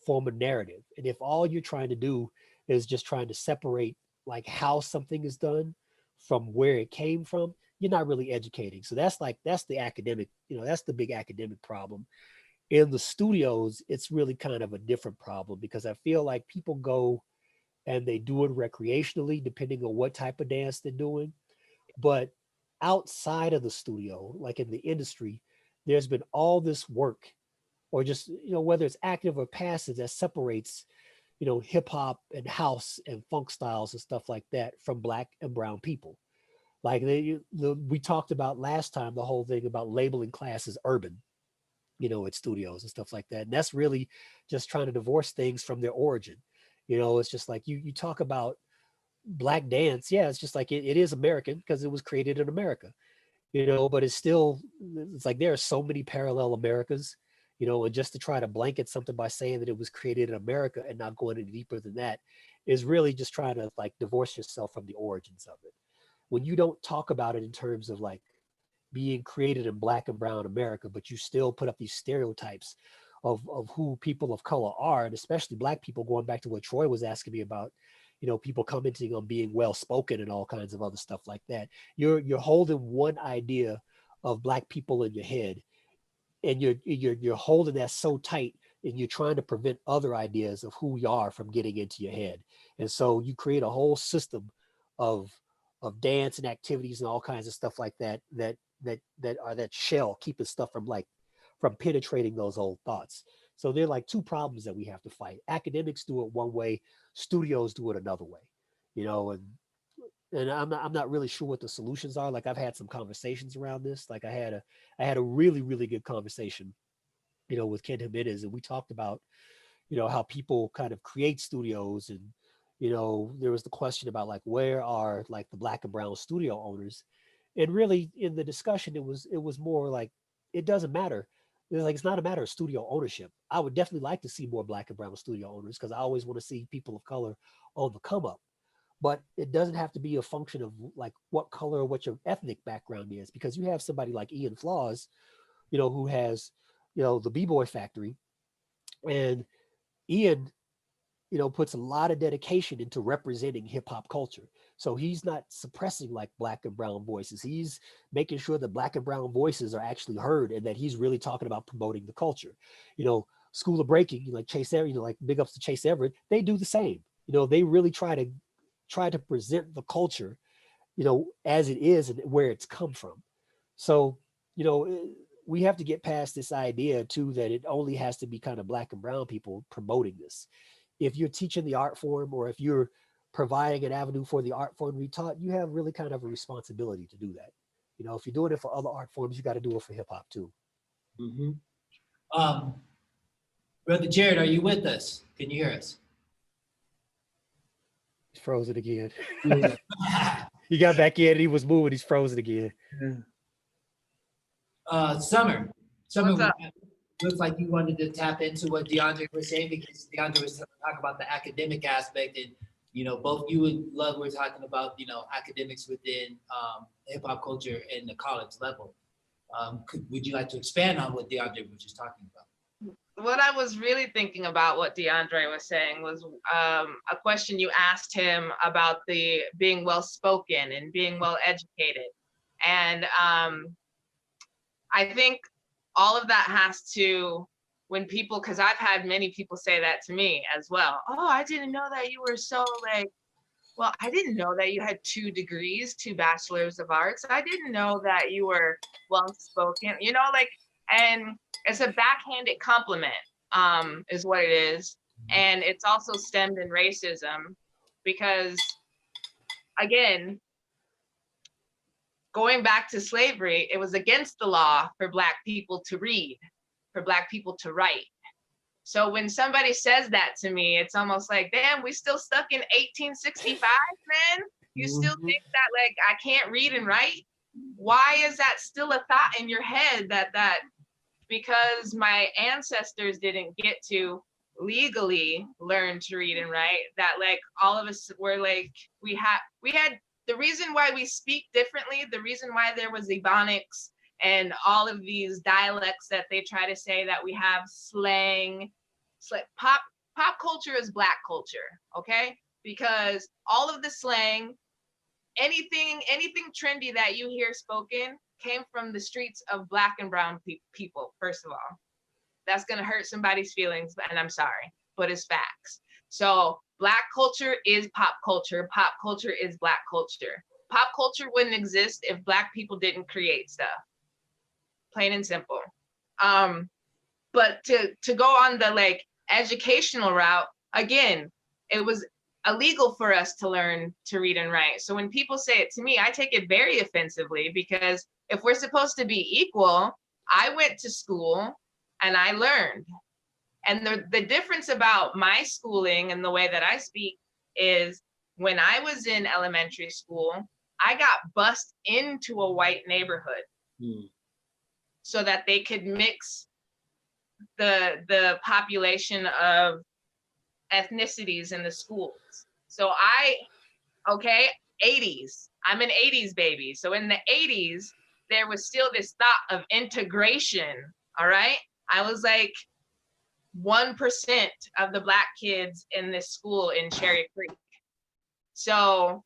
form of narrative. And if all you're trying to do is just trying to separate like how something is done from where it came from, you're not really educating. So that's the academic, you know, that's the big academic problem. In the studios, it's really kind of a different problem, because I feel like people go and they do it recreationally, depending on what type of dance they're doing. But outside of the studio, like in the industry, there's been all this work, or just, you know, whether it's active or passive, that separates, you know, hip hop and house and funk styles and stuff like that from Black and brown people. Like we talked about last time, the whole thing about labeling classes urban, you know, at studios and stuff like that. And that's really just trying to divorce things from their origin. You know, it's just like you talk about Black dance. Yeah, it's just like it is American because it was created in America, you know, but it's still, it's like there are so many parallel Americas, you know, and just to try to blanket something by saying that it was created in America and not going any deeper than that is really just trying to like divorce yourself from the origins of it. When you don't talk about it in terms of like being created in Black and brown America, but you still put up these stereotypes of who people of color are, and especially Black people, going back to what Troy was asking me about, you know, people commenting on being well spoken and all kinds of other stuff like that. You're holding one idea of Black people in your head, and you're holding that so tight, and you're trying to prevent other ideas of who we are from getting into your head. And so you create a whole system of dance and activities and all kinds of stuff like that that are that shell keeping stuff from like from penetrating those old thoughts. So they're like two problems that we have to fight. Academics do it one way, studios do it another way, you know. And I'm not really sure what the solutions are. Like I've had some conversations around this. Like I had a really really good conversation, you know, with Ken Jimenez, and we talked about, you know, how people kind of create studios. And, you know, there was the question about like where are like the Black and brown studio owners. And really in the discussion, it was more like it doesn't matter. It's like it's not a matter of studio ownership. I would definitely like to see more Black and brown studio owners, because I always want to see people of color on the come up. But it doesn't have to be a function of like what color or what your ethnic background is, because you have somebody like Ian Flaws, you know, who has, you know, the B-Boy Factory. And Ian, you know, puts a lot of dedication into representing hip hop culture. So he's not suppressing like Black and brown voices. He's making sure that Black and brown voices are actually heard, and that he's really talking about promoting the culture. You know, School of Breaking, like Chase Everett, you know, like big ups to Chase Everett, they do the same. You know, they really try to present the culture, you know, as it is and where it's come from. So, you know, we have to get past this idea too that it only has to be kind of Black and brown people promoting this. If you're teaching the art form, or if you're providing an avenue for the art form to be taught, you have really kind of a responsibility to do that. You know, if you're doing it for other art forms, you got to do it for hip hop too. Mm-hmm. Brother Jared, are you with us? Can you hear us? He's frozen again. Yeah. He got back in and he was moving. He's frozen again. Summer, What's up? looks like you wanted to tap into what DeAndre was saying, because DeAndre was talking about the academic aspect, and you know, both you and Love were talking about, you know, academics within hip hop culture and the college level. Would you like to expand on what DeAndre was just talking about? What I was really thinking about what DeAndre was saying was a question you asked him about the being well spoken and being well educated. And I think all of that has to, when people, because I've had many people say that to me as well. Oh, I didn't know that you were so like, well, I didn't know that you had 2 degrees, 2 bachelors of arts. I didn't know that you were well spoken, you know, like, and it's a backhanded compliment, is what it is. And it's also stemmed in racism, because again, going back to slavery, it was against the law for Black people to read, for Black people to write. So when somebody says that to me, it's almost like, damn, we still stuck in 1865, man. You still think that like I can't read and write? Why is that still a thought in your head that because my ancestors didn't get to legally learn to read and write, that like all of us were like, we had the reason why we speak differently, the reason why there was Ebonics and all of these dialects that they try to say that we have slang, pop culture is Black culture, okay? Because all of the slang, anything trendy that you hear spoken came from the streets of Black and brown people, first of all. That's gonna hurt somebody's feelings, and I'm sorry, but it's facts. So Black culture is pop culture. Pop culture is Black culture. Pop culture wouldn't exist if Black people didn't create stuff. Plain and simple. But to go on the like educational route, again, it was illegal for us to learn to read and write. So when people say it to me, I take it very offensively, because if we're supposed to be equal, I went to school and I learned. And the difference about my schooling and the way that I speak is, when I was in elementary school, I got bused into a white neighborhood so that they could mix the population of ethnicities in the schools. So 80s, I'm an 80s baby. So in the 80s, there was still this thought of integration, all right? I was like 1% of the Black kids in this school in Cherry Creek. So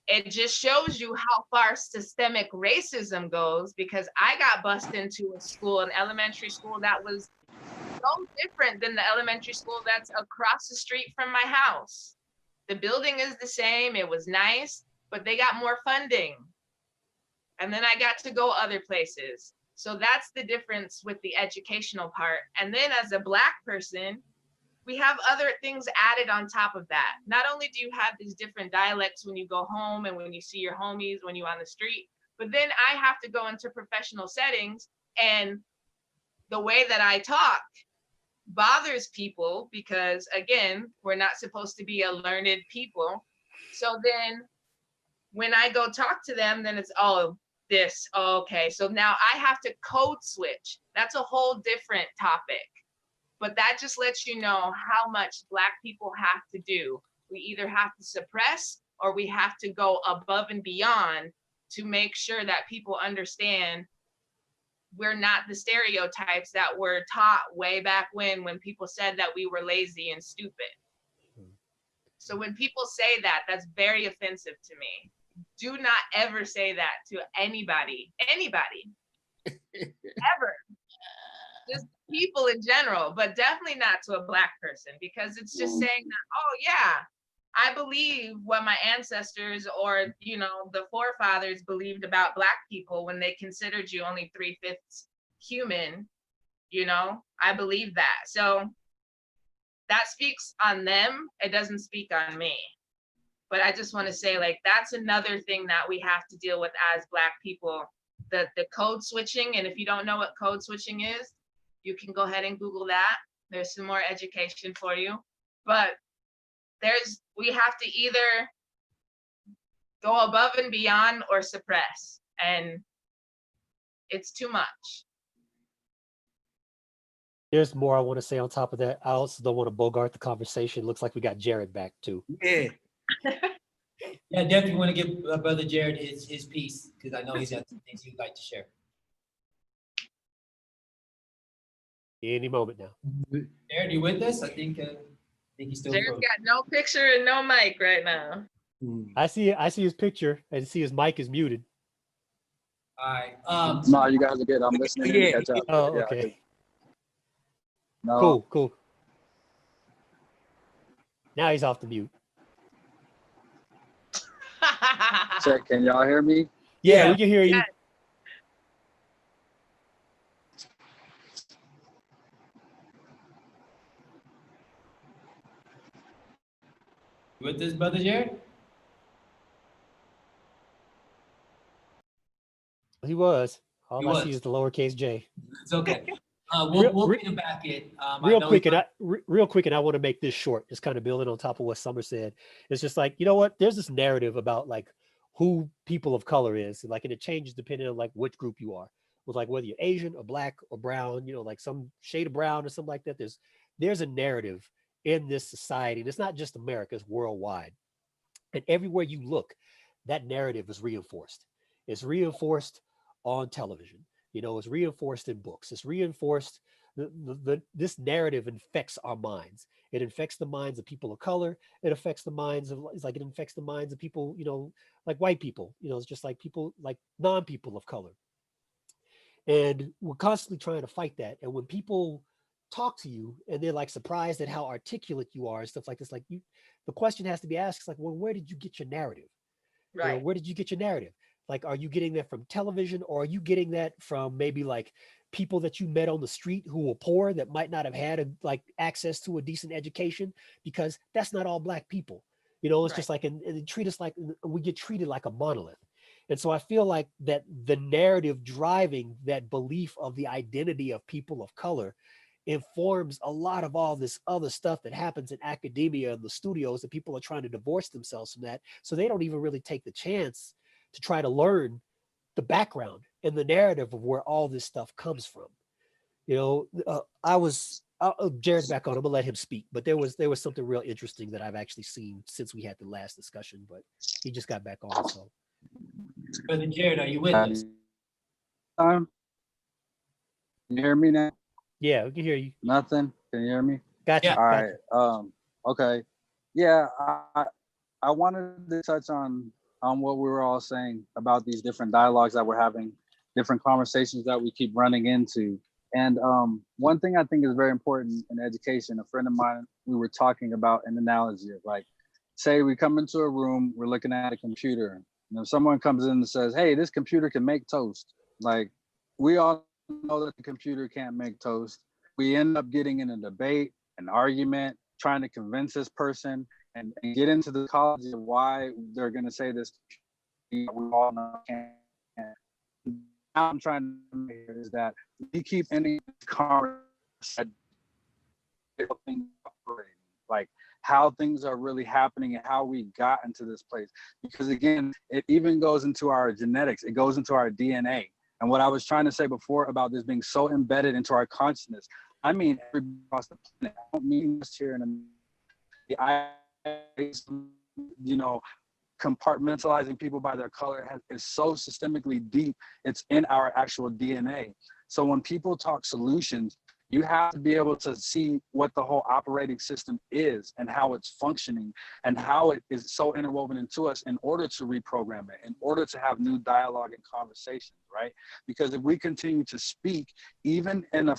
it just shows you how far systemic racism goes, because I got bused into a school, an elementary school that was so different than the elementary school that's across the street from my house. The building is the same, it was nice, but they got more funding. And then I got to go other places. So that's the difference with the educational part. And then as a Black person, we have other things added on top of that. Not only do you have these different dialects when you go home and when you see your homies, when you're on the street, but then I have to go into professional settings, and the way that I talk bothers people, because again, we're not supposed to be a learned people. So then when I go talk to them, then it's, okay. So now I have to code switch. That's a whole different topic. But that just lets you know how much Black people have to do. We either have to suppress, or we have to go above and beyond to make sure that people understand we're not the stereotypes that were taught way back when people said that we were lazy and stupid. So when people say that, that's very offensive to me. Do not ever say that to anybody, ever. Just people in general, but definitely not to a Black person, because it's just saying that, oh yeah, I believe what my ancestors or, the forefathers believed about Black people when they considered you only 3/5 human, I believe that. So that speaks on them. It doesn't speak on me. But I just want to say, like, that's another thing that we have to deal with as Black people, the code switching. And if you don't know what code switching is, you can go ahead and Google that. There's some more education for you. But we have to either go above and beyond or suppress. And it's too much. There's more I want to say on top of that. I also don't want to bogart the conversation. Looks like we got Jared back too. Yeah. Yeah, definitely want to give Brother Jared his piece, because I know he's got some things he'd like to share. Any moment now. Jared, you with us? I think he's still. Jared's got no picture and no mic right now. I see his picture and see his mic is muted. All right. No, you guys are good. I'm listening in to catch up. Oh, Yeah, okay. no. Cool. Now he's off the mute. Check. Can y'all hear me? Yeah, we can hear you. Yeah. With this, Brother Jared? He was. All I see is the lowercase j. It's okay. We'll get back in. Real quick, and I want to make this short, just kind of building on top of what Summer said. It's just like, you know what? There's this narrative about like who people of color is, like, and it changes depending on like which group you are. with like whether you're Asian or black or brown, you know, like some shade of brown or something like that. There's a narrative in this society, and it's not just America, it's worldwide. And everywhere you look, that narrative is reinforced. It's reinforced on television. You know, it's reinforced in books. It's reinforced. This narrative infects our minds. It infects the minds of people of color. It affects the minds of, it's like it infects the minds of people, you know, like white people. You know, it's just like people, like non-people of color. And we're constantly trying to fight that. And when people talk to you and they're like surprised at how articulate you are and stuff like this, like the question has to be asked, like, well, where did you get your narrative? Right. You know, where did you get your narrative? Like, are you getting that from television, or are you getting that from maybe like people that you met on the street who were poor that might not have had like access to a decent education? Because that's not all black people. You know, it's just like, and they treat us like, we get treated like a monolith. And so I feel like that the narrative driving that belief of the identity of people of color informs a lot of all this other stuff that happens in academia and the studios, that people are trying to divorce themselves from that. So they don't even really take the chance to try to learn the background and the narrative of where all this stuff comes from. You know, Jared's back on. I'm gonna let him speak, but there was something real interesting that I've actually seen since we had the last discussion, but he just got back on. So, Brother Jared, are you with us? Can you hear me now? yeah, we can hear you. Nothing. Can you hear me? Gotcha. Yeah. All Gotcha. right. Okay. Yeah. I wanted to touch on what we were all saying about these different dialogues that we're having, different conversations that we keep running into. And one thing I think is very important in education, a friend of mine, we were talking about an analogy of like, say we come into a room, we're looking at a computer, and if someone comes in and says, hey, this computer can make toast, like we all know that the computer can't make toast. We end up getting in a debate, an argument, trying to convince this person and get into the psychology of why they're going to say this. We all know can't. Now I'm trying to make is that we keep ending conversation like how things are really happening and how we got into this place. Because again, it even goes into our genetics, it goes into our DNA. And what I was trying to say before about this being so embedded into our consciousness, I mean everybody across the planet. I don't mean this here in the you know, compartmentalizing people by their color is so systemically deep. It's in our actual DNA. So when people talk solutions, you have to be able to see what the whole operating system is and how it's functioning and how it is so interwoven into us in order to reprogram it, in order to have new dialogue and conversations, right? Because if we continue to speak, even in a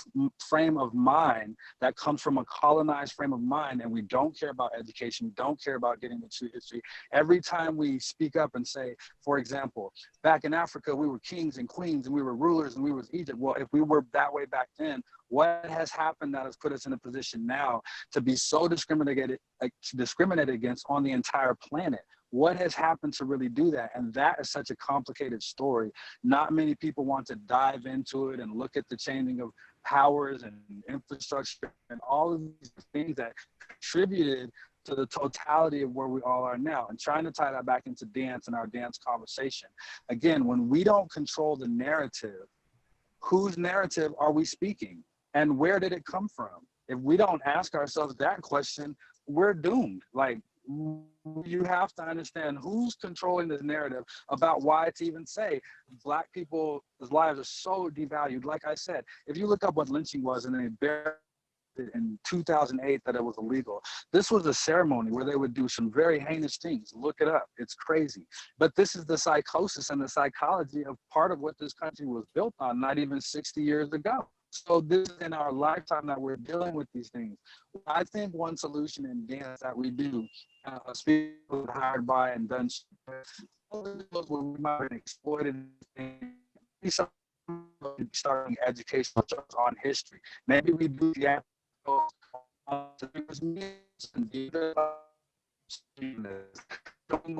frame of mind that comes from a colonized frame of mind, and we don't care about education, we don't care about getting the true history, every time we speak up and say, for example, back in Africa, we were kings and queens and we were rulers and we was Egypt. Well, if we were that way back then, what has happened that has put us in a position now to be so discriminated against on the entire planet? What has happened to really do that? And that is such a complicated story. Not many people want to dive into it and look at the changing of powers and infrastructure and all of these things that contributed to the totality of where we all are now. And trying to tie that back into dance and our dance conversation. Again, when we don't control the narrative, whose narrative are we speaking? And where did it come from? If we don't ask ourselves that question, we're doomed. Like, you have to understand who's controlling this narrative about why to even say Black people's lives are so devalued. Like I said, if you look up what lynching was and they buried it in 2008 that it was illegal. This was a ceremony where they would do some very heinous things. Look it up. It's crazy. But this is the psychosis and the psychology of part of what this country was built on, not even 60 years ago. So this is in our lifetime that we're dealing with these things. I think one solution in dance that we do, speak with hired by and done, where we might have been exploited, starting educational on history. Maybe we do the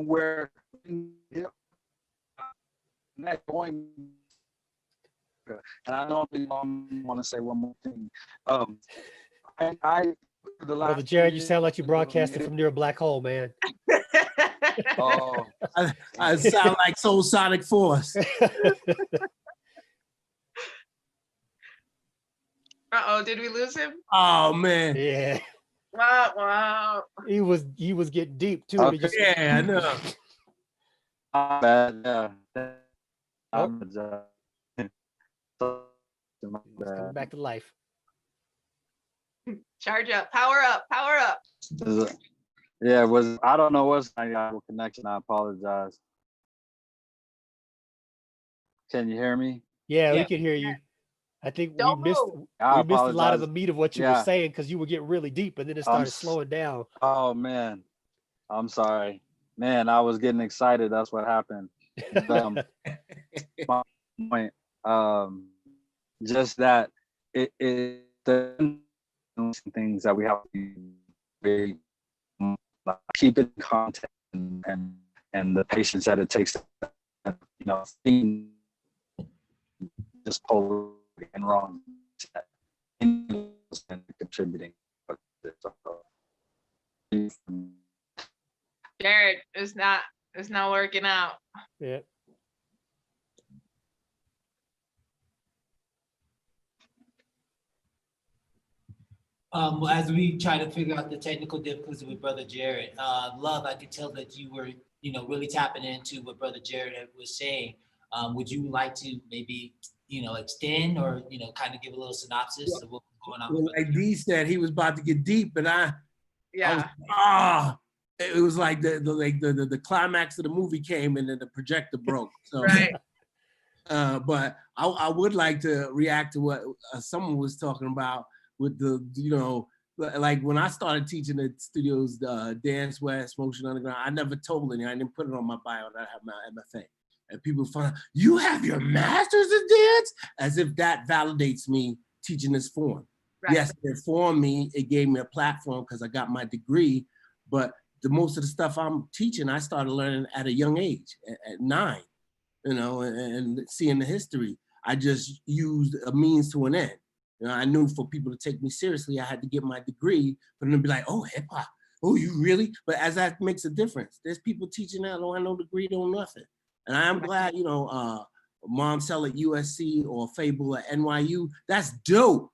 where going. And I know I want to say one more thing. Brother Jared, you sound like you broadcasted from near a black hole, man. Oh, I sound like Soul Sonic Force. Uh-oh, did we lose him? Oh man. Yeah, Wow, wow. he was getting deep too. And he just, Yeah, I know. Bad, yeah. Oh. My he's coming bad. back to life. Charge up, power up, power up. Yeah, it was, I don't know what's my connection. I apologize. Can you hear me? Yeah, we Yeah. can hear you. I think we Don't missed move. I a lot of apologize. the meat of what you were Yeah. saying because you were getting really deep, and then it started slowing down. Oh man, I'm sorry. Man, I was getting excited. That's what happened. My point, just that it the things that we have to be very keep it in context and the patience that it takes to, you know, just pull and wrong and contributing. Jared, it's not working out. Yeah. As we try to figure out the technical difficulties with Brother Jared, Love, I could tell that you were, really tapping into what Brother Jared was saying. Would you like to maybe, extend or, kind of give a little synopsis of what was going on? Well, like D said, he was about to get deep, and I was, Yeah. it was like the climax of the movie came and then the projector broke. So, Right. but I would like to react to what someone was talking about with the, like when I started teaching at studios, Dance West, Motion Underground, I never told any, I didn't put it on my bio that I have my MFA. And people find, you have your master's in dance? As if that validates me teaching this form. Right. Yes, it informed me, it gave me a platform because I got my degree, but most of the stuff I'm teaching, I started learning at a young age, at 9, and seeing the history. I just used a means to an end. I knew for people to take me seriously, I had to get my degree for them to be like, oh, hip hop, oh, you really? But as that makes a difference, there's people teaching that, oh, I know degree, don't nothing. And I'm glad, Mom Cell at USC or Fable at NYU, that's dope.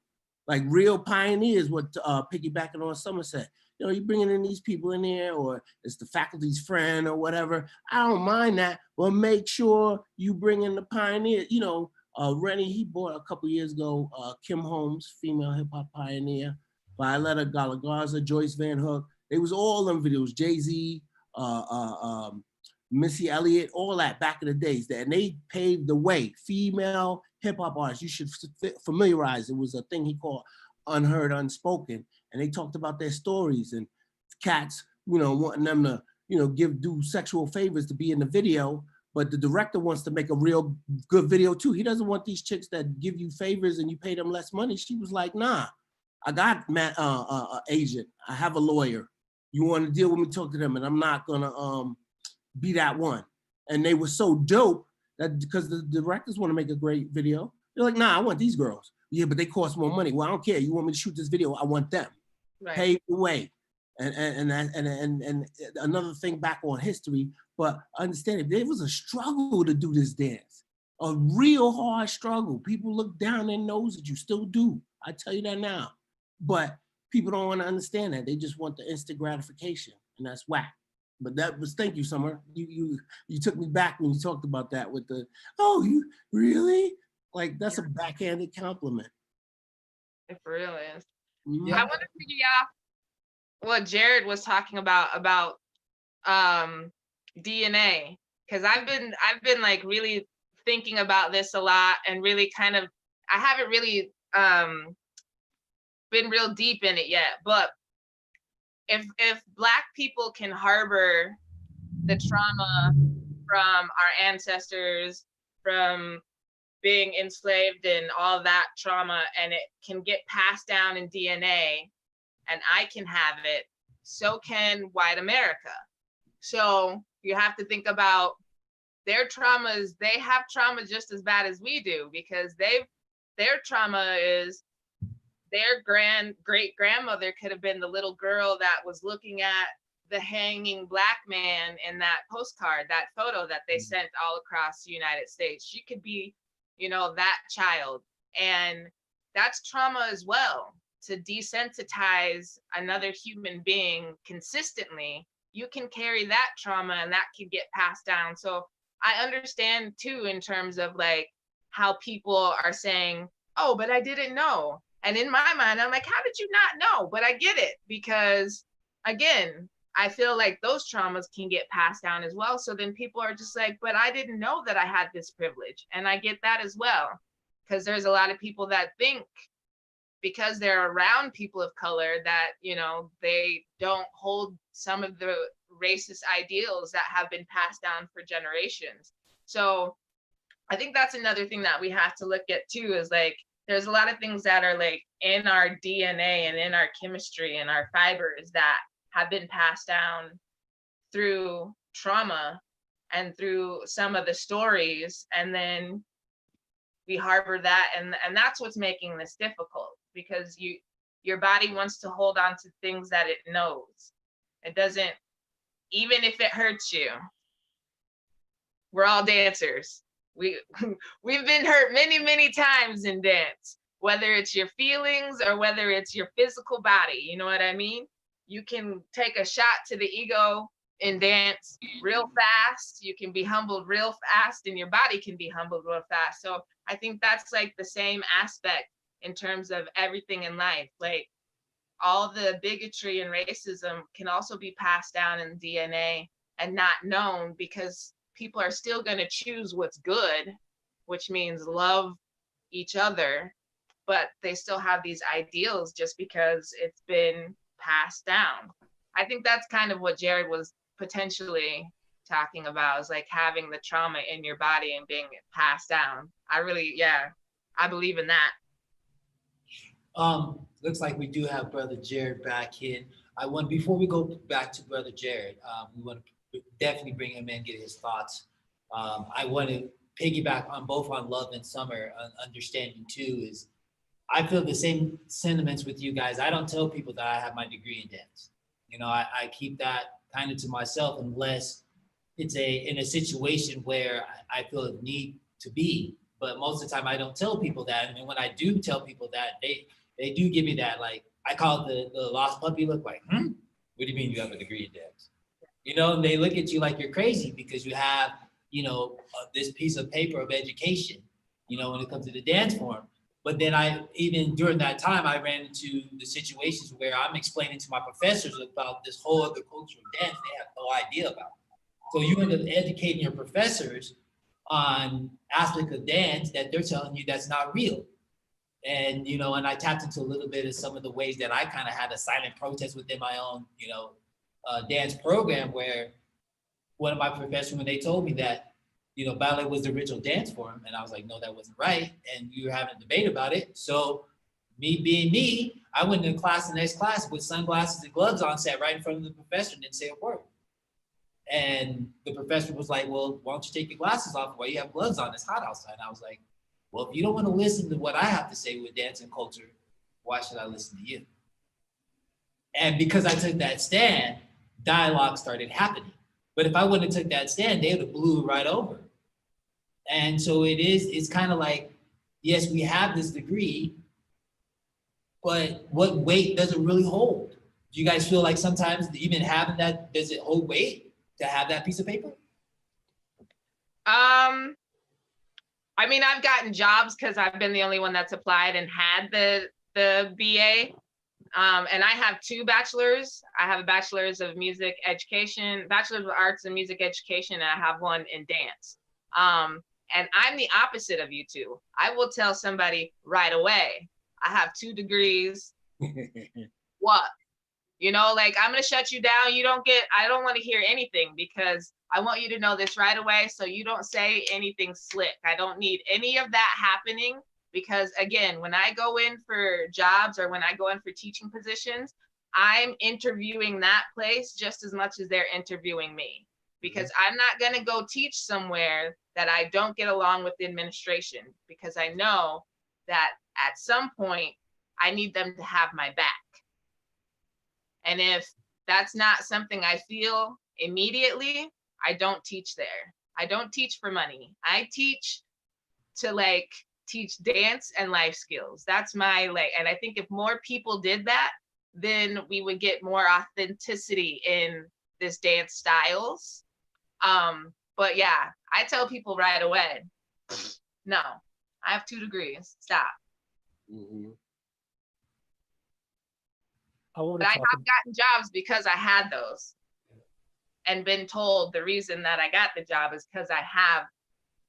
Like real pioneers, what piggybacking on Somerset. You're bringing in these people in there, or it's the faculty's friend or whatever. I don't mind that, but make sure you bring in the pioneer. Rennie, he bought a couple years ago, Kim Holmes, female hip hop pioneer, Violetta Galagarza, Joyce Van Hook. They was all them videos, Jay-Z, Missy Elliott, all that back in the days. And they paved the way. Female hip hop artists, you should familiarize. It was a thing he called Unheard, Unspoken. And they talked about their stories and cats, wanting them to, do sexual favors to be in the video. But the director wants to make a real good video too. He doesn't want these chicks that give you favors and you pay them less money. She was like, nah, I got agent. I have a lawyer. You want to deal with me, talk to them, and I'm not gonna be that one. And they were so dope that because the directors want to make a great video, they're like, nah, I want these girls. Yeah, but they cost more money. Well, I don't care. You want me to shoot this video? I want them. Right. Pave the way. And another thing back on history, but understand it, there was a struggle to do this dance, a real hard struggle. People look down their nose at you, still do. I tell you that now. But people don't want to understand that. They just want the instant gratification, and that's whack. But that was, thank you, Summer. You took me back when you talked about that with the, oh, you really? Like, that's a backhanded compliment. It really is. Mhm. I want to figure out what Jared was talking about DNA, because I've been like really thinking about this a lot and really kind of, I haven't really been real deep in it yet, but if Black people can harbor the trauma from our ancestors, from being enslaved and all that trauma, and it can get passed down in DNA, and I can have it, so can white America. So you have to think about their traumas. They have trauma just as bad as we do, because their trauma is their great grandmother could have been the little girl that was looking at the hanging Black man in that postcard, that photo that they sent all across the United States. She could be, that child. And that's trauma as well. To desensitize another human being consistently, you can carry that trauma and that can get passed down. So I understand too, in terms of like how people are saying, oh, but I didn't know. And in my mind, I'm like, how did you not know? But I get it, because again, I feel like those traumas can get passed down as well. So then people are just like, but I didn't know that I had this privilege. And I get that as well, because there's a lot of people that think because they're around people of color that, you know, they don't hold some of the racist ideals that have been passed down for generations. So I think that's another thing that we have to look at too, is like, there's a lot of things that are like in our DNA and in our chemistry and our fibers that have been passed down through trauma and through some of the stories. And then we harbor that, and that's what's making this difficult, because your body wants to hold on to things that it knows. It doesn't, even if it hurts you. We're all dancers. We've been hurt many, many times in dance, whether it's your feelings or whether it's your physical body. You know what I mean? You can take a shot to the ego in dance real fast. You can be humbled real fast, and your body can be humbled real fast. So I think that's like the same aspect in terms of everything in life. Like, all the bigotry and racism can also be passed down in DNA and not known, because people are still going to choose what's good, which means love each other, but they still have these ideals just because it's been passed down. I think that's kind of what Jared was potentially talking about, is like having the trauma in your body and being passed down. I believe in that. Looks like we do have Brother Jared back in. Before we go back to Brother Jared, we want to definitely bring him in, get his thoughts. I want to piggyback on both on Love and Summer, understanding too, is I feel the same sentiments with you guys. I don't tell people that I have my degree in dance. You know, I keep that kind of to myself, unless it's in a situation where I feel a need to be. But most of the time I don't tell people that. And when I do tell people that, they do give me that, like, I call it the lost puppy look, like, what do you mean you have a degree in dance? You know, and they look at you like you're crazy because you have, you know, this piece of paper of education, you know, when it comes to the dance form. But then even during that time, I ran into the situations where I'm explaining to my professors about this whole other culture of dance they have no idea about. So you end up educating your professors on aspects of dance that they're telling you that's not real. And, you know, and I tapped into a little bit of some of the ways that I kind of had a silent protest within my own, you know, dance program, where one of my professors, when they told me that, you know, ballet was the original dance form, and I was like, no, that wasn't right. And you were having a debate about it. So me being me, I went to the next class with sunglasses and gloves on, sat right in front of the professor and didn't say a word. And the professor was like, well, why don't you take your glasses off while you have gloves on? It's hot outside. And I was like, well, if you don't want to listen to what I have to say with dance and culture, why should I listen to you? And because I took that stand, dialogue started happening. But if I wouldn't have took that stand, they would have blew it right over. And so it's kind of like, yes, we have this degree, but what weight does it really hold? Do you guys feel like sometimes even having that, does it hold weight to have that piece of paper? I mean, I've gotten jobs because I've been the only one that's applied and had the BA. And I have two bachelors. I have a bachelor's of music education, bachelor's of arts and music education, and I have one in dance. And I'm the opposite of you two. I will tell somebody right away, I have 2 degrees. What? You know, like, I'm gonna shut you down. I don't want to hear anything, because I want you to know this right away, so you don't say anything slick. I don't need any of that happening, because again, when I go in for jobs or when I go in for teaching positions, I'm interviewing that place just as much as they're interviewing me, because I'm not gonna go teach somewhere that I don't get along with the administration, because I know that at some point I need them to have my back. And if that's not something I feel immediately, I don't teach there. I don't teach for money. I teach to, like, teach dance and life skills. That's my like, and I think if more people did that, then we would get more authenticity in this dance styles. But yeah, I tell people right away, no, I have 2 degrees. Stop. Mm-hmm. I want But to I talk. have gotten jobs because I had those and been told the reason that I got the job is because I have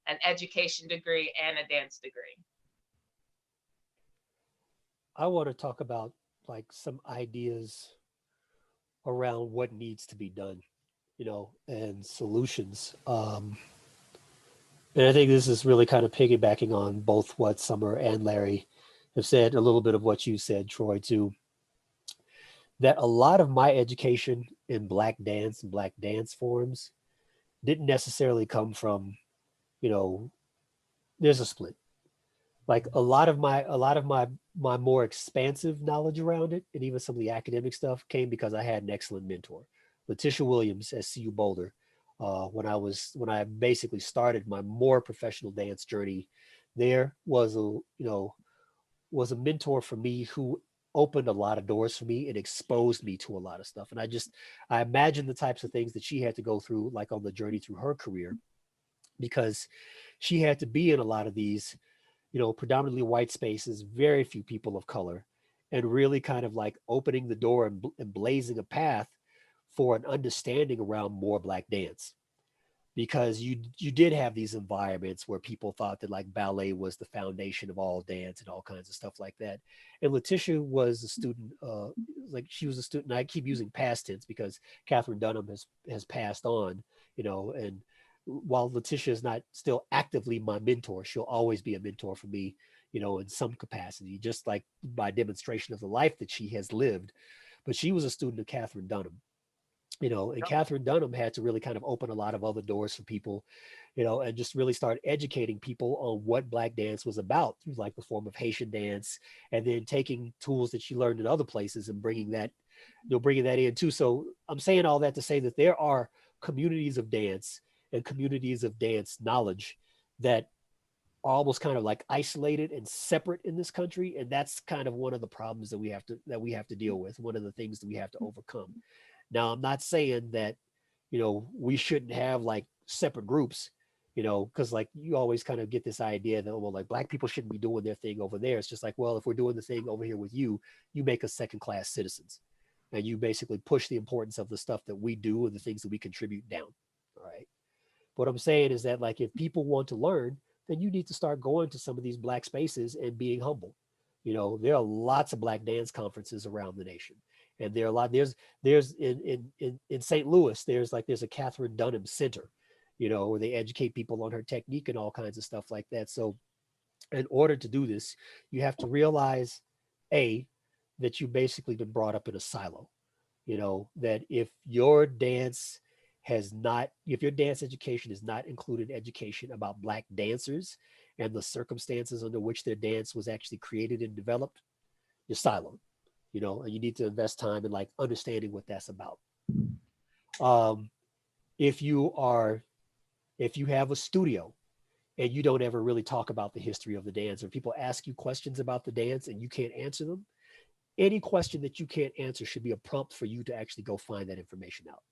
an education degree and a dance degree. I want to talk about like some ideas around what needs to be done, and solutions. And I think this is really kind of piggybacking on both what Summer and Larry have said, a little bit of what you said, Troy, too. That a lot of my education in Black dance and Black dance forms didn't necessarily come from, you know, there's a split. Like a lot of my more expansive knowledge around it, and even some of the academic stuff, came because I had an excellent mentor, Letitia Williams at CU Boulder. When I basically started my more professional dance journey, there was a mentor for me who opened a lot of doors for me and exposed me to a lot of stuff. And I imagine the types of things that she had to go through, like on the journey through her career, because she had to be in a lot of these, predominantly white spaces, very few people of color, and really kind of like opening the door and blazing a path for an understanding around more Black dance. Because you did have these environments where people thought that like ballet was the foundation of all dance and all kinds of stuff like that. And Letitia was a student, like she was a student. I keep using past tense because Catherine Dunham has passed on, and while Letitia is not still actively my mentor, she'll always be a mentor for me, in some capacity, just like by demonstration of the life that she has lived. But she was a student of Catherine Dunham, and Catherine Dunham had to really kind of open a lot of other doors for people, and just really start educating people on what Black dance was about through like the form of Haitian dance, and then taking tools that she learned in other places and bringing that in too. So I'm saying all that to say that there are communities of dance and communities of dance knowledge that are almost kind of like isolated and separate in this country, and that's kind of one of the problems that we have to deal with. One of the things that we have to overcome. Now, I'm not saying that, we shouldn't have like separate groups, because like you always kind of get this idea that, well, like Black people shouldn't be doing their thing over there. It's just like, well, if we're doing the thing over here with you, you make us second-class citizens, and you basically push the importance of the stuff that we do and the things that we contribute down. All right. What I'm saying is that like if people want to learn, then you need to start going to some of these Black spaces and being humble. There are lots of Black dance conferences around the nation. And there are a lot, there's in St. Louis, there's a Catherine Dunham Center, where they educate people on her technique and all kinds of stuff like that. So in order to do this, you have to realize, that you've basically been brought up in a silo, that if your dance education is not included education about Black dancers and the circumstances under which their dance was actually created and developed, you're siloed, and you need to invest time in like understanding what that's about. If you have a studio and you don't ever really talk about the history of the dance, or people ask you questions about the dance and you can't answer them, any question that you can't answer should be a prompt for you to actually go find that information out.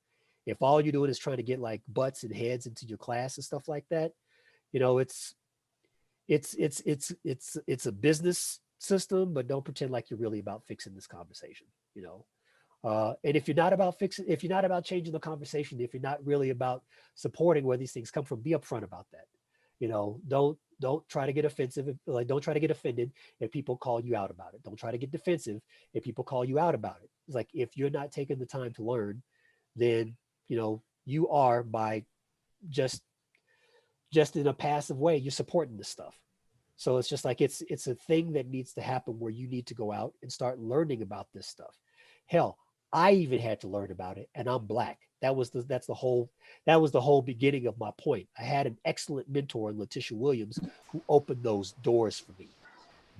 If all you're doing is trying to get like butts and heads into your class and stuff like that, it's a business system, but don't pretend like you're really about fixing this conversation, and if you're not about changing the conversation, if you're not really about supporting where these things come from, be upfront about that. Don't try to get offensive. Like, don't try to get offended if people call you out about it. Don't try to get defensive if people call you out about it. It's like, if you're not taking the time to learn, then, you are, by just in a passive way, you're supporting this stuff. So it's just like, it's a thing that needs to happen where you need to go out and start learning about this stuff. Hell, I even had to learn about it, and I'm Black. That was the whole beginning of my point. I had an excellent mentor in Letitia Williams who opened those doors for me.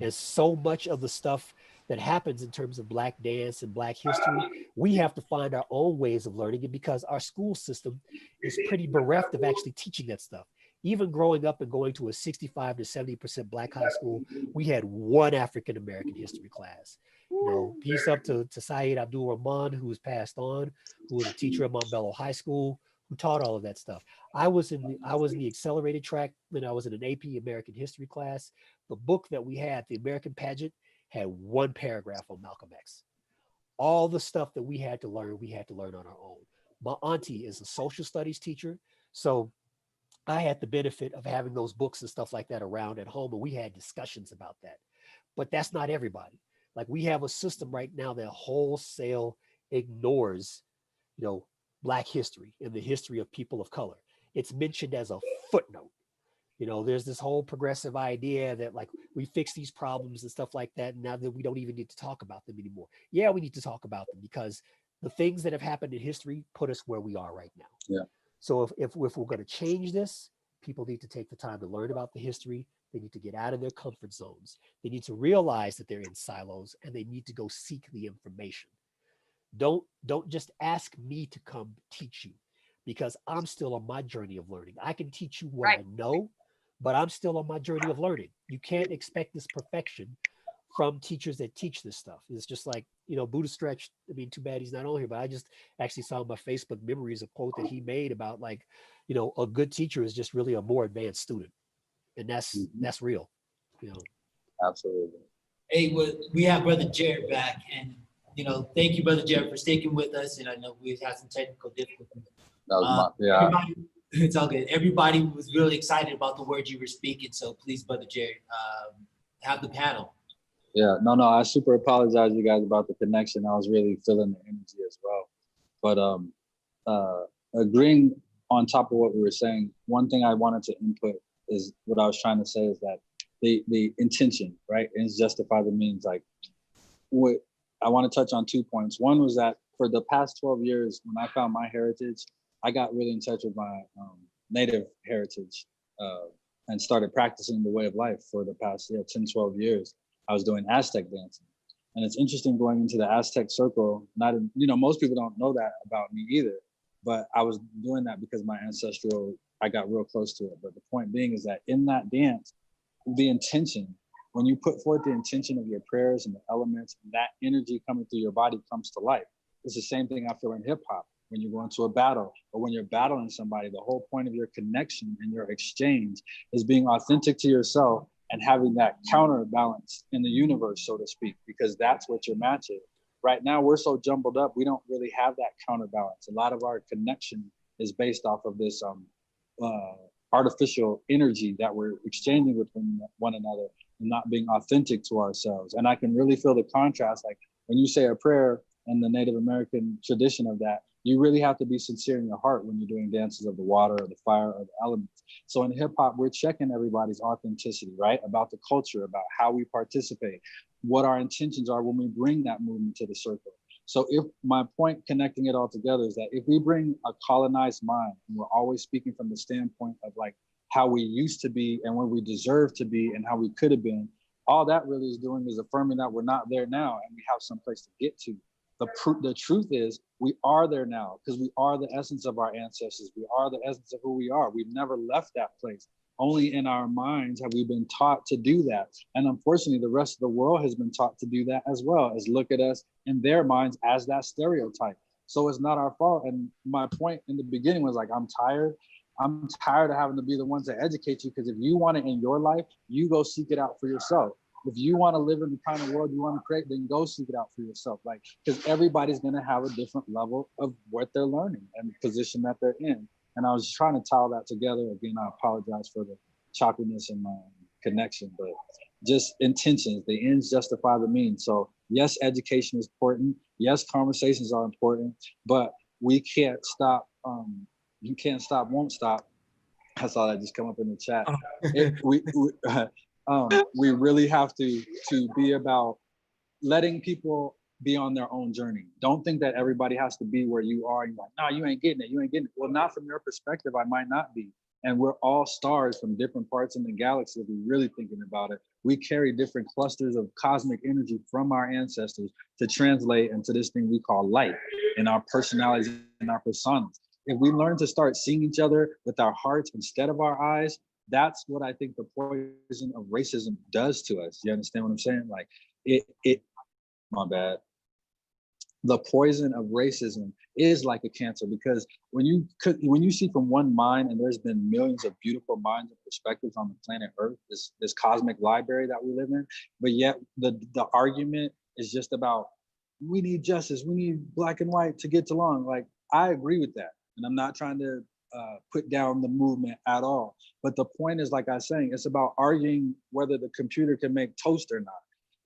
And so much of the stuff that happens in terms of Black dance and Black history, we have to find our own ways of learning it, because our school system is pretty bereft of actually teaching that stuff. Even growing up and going to a 65 to 70% Black high school, we had one African American history class. You know, peace up to Saeed Abdul Rahman, who was passed on, who was a teacher at Montbello High School, who taught all of that stuff. I was in the accelerated track when I was in an AP American history class. The book that we had, the American Pageant, had one paragraph on Malcolm X. All the stuff that we had to learn on our own. My auntie is a social studies teacher, so I had the benefit of having those books and stuff like that around at home, and we had discussions about that. But that's not everybody. Like, we have a system right now that wholesale ignores, you know, Black history and the history of people of color. It's mentioned as a footnote. You know, there's this whole progressive idea that, like, we fix these problems and stuff like that, and now that we don't even need to talk about them anymore. Yeah, we need to talk about them because the things that have happened in history put us where we are right now. Yeah. So if we're going to change this, people need to take the time to learn about the history. They need to get out of their comfort zones. They need to realize that they're in silos, and they need to go seek the information. Don't just ask me to come teach you, because I'm still on my journey of learning. I can teach you what I know, but I'm still on my journey of learning. You can't expect this perfection from teachers that teach this stuff. It's just like, you know, Buddha Stretch, I mean, too bad he's not on here, but I just actually saw on my Facebook memories a quote that he made about, like, you know, a good teacher is just really a more advanced student. And that's real, you know. Absolutely. Hey, we have Brother Jared back, and you know, thank you, Brother Jared, for sticking with us. And I know we've had some technical difficulties. That was yeah. It's all good. Everybody was really excited about the words you were speaking. So please, Brother Jared, have the panel. Yeah, no, I super apologize, you guys, about the connection. I was really feeling the energy as well. But agreeing on top of what we were saying, one thing I wanted to input is what I was trying to say is that the intention, right, is justify the means. Like, what I want to touch on 2 points. One was that for the past 12 years, when I found my heritage, I got really in touch with my Native heritage and started practicing the way of life for the past 10, 12 years. I was doing Aztec dancing. And it's interesting going into the Aztec circle. Most people don't know that about me either, but I was doing that because I got real close to it. But the point being is that in that dance, the intention, when you put forth the intention of your prayers and the elements, and that energy coming through your body comes to life. It's the same thing I feel in hip hop. When you go into a battle or when you're battling somebody, the whole point of your connection and your exchange is being authentic to yourself and having that counterbalance in the universe, so to speak, because that's what your match is. Right now, we're so jumbled up, we don't really have that counterbalance. A lot of our connection is based off of this artificial energy that we're exchanging with one another and not being authentic to ourselves. And I can really feel the contrast. Like, when you say a prayer in the Native American tradition of that, you really have to be sincere in your heart when you're doing dances of the water or the fire or the elements. So in hip hop, we're checking everybody's authenticity, right? About the culture, about how we participate, what our intentions are when we bring that movement to the circle. So if my point connecting it all together is that if we bring a colonized mind, and we're always speaking from the standpoint of like how we used to be and where we deserve to be and how we could have been, all that really is doing is affirming that we're not there now and we have some place to get to. The truth is we are there now because we are the essence of our ancestors. We are the essence of who we are. We've never left that place. Only in our minds have we been taught to do that. And unfortunately, the rest of the world has been taught to do that as well, as look at us in their minds as that stereotype. So it's not our fault. And my point in the beginning was like, I'm tired. I'm tired of having to be the ones that educate you, because if you want it in your life, you go seek it out for yourself. If you want to live in the kind of world you want to create, then go seek it out for yourself. Like, because everybody's going to have a different level of what they're learning and the position that they're in. And I was trying to tie that together. Again, I apologize for the choppiness in my connection, but just intentions, the ends justify the means. So yes, education is important. Yes, conversations are important, but we can't stop. You can't stop, won't stop. I saw that just come up in the chat. We really have to be about letting people be on their own journey. Don't think that everybody has to be where you are. You're like, no, you ain't getting it. You ain't getting it. Well, not from your perspective, I might not be. And we're all stars from different parts in the galaxy. If we're really thinking about it, we carry different clusters of cosmic energy from our ancestors to translate into this thing we call light in our personalities and our personas. if we learn to start seeing each other with our hearts instead of our eyes, that's what I think the poison of racism does to us. You understand what I'm saying? Like my bad. The poison of racism is like a cancer, because when you see from one mind, and there's been millions of beautiful minds and perspectives on the planet Earth, this cosmic library that we live in, but yet the argument is just about, we need justice, we need black and white to get along. Like, I agree with that, and I'm not trying to put down the movement at all. But the point is, like I was saying, it's about arguing whether the computer can make toast or not.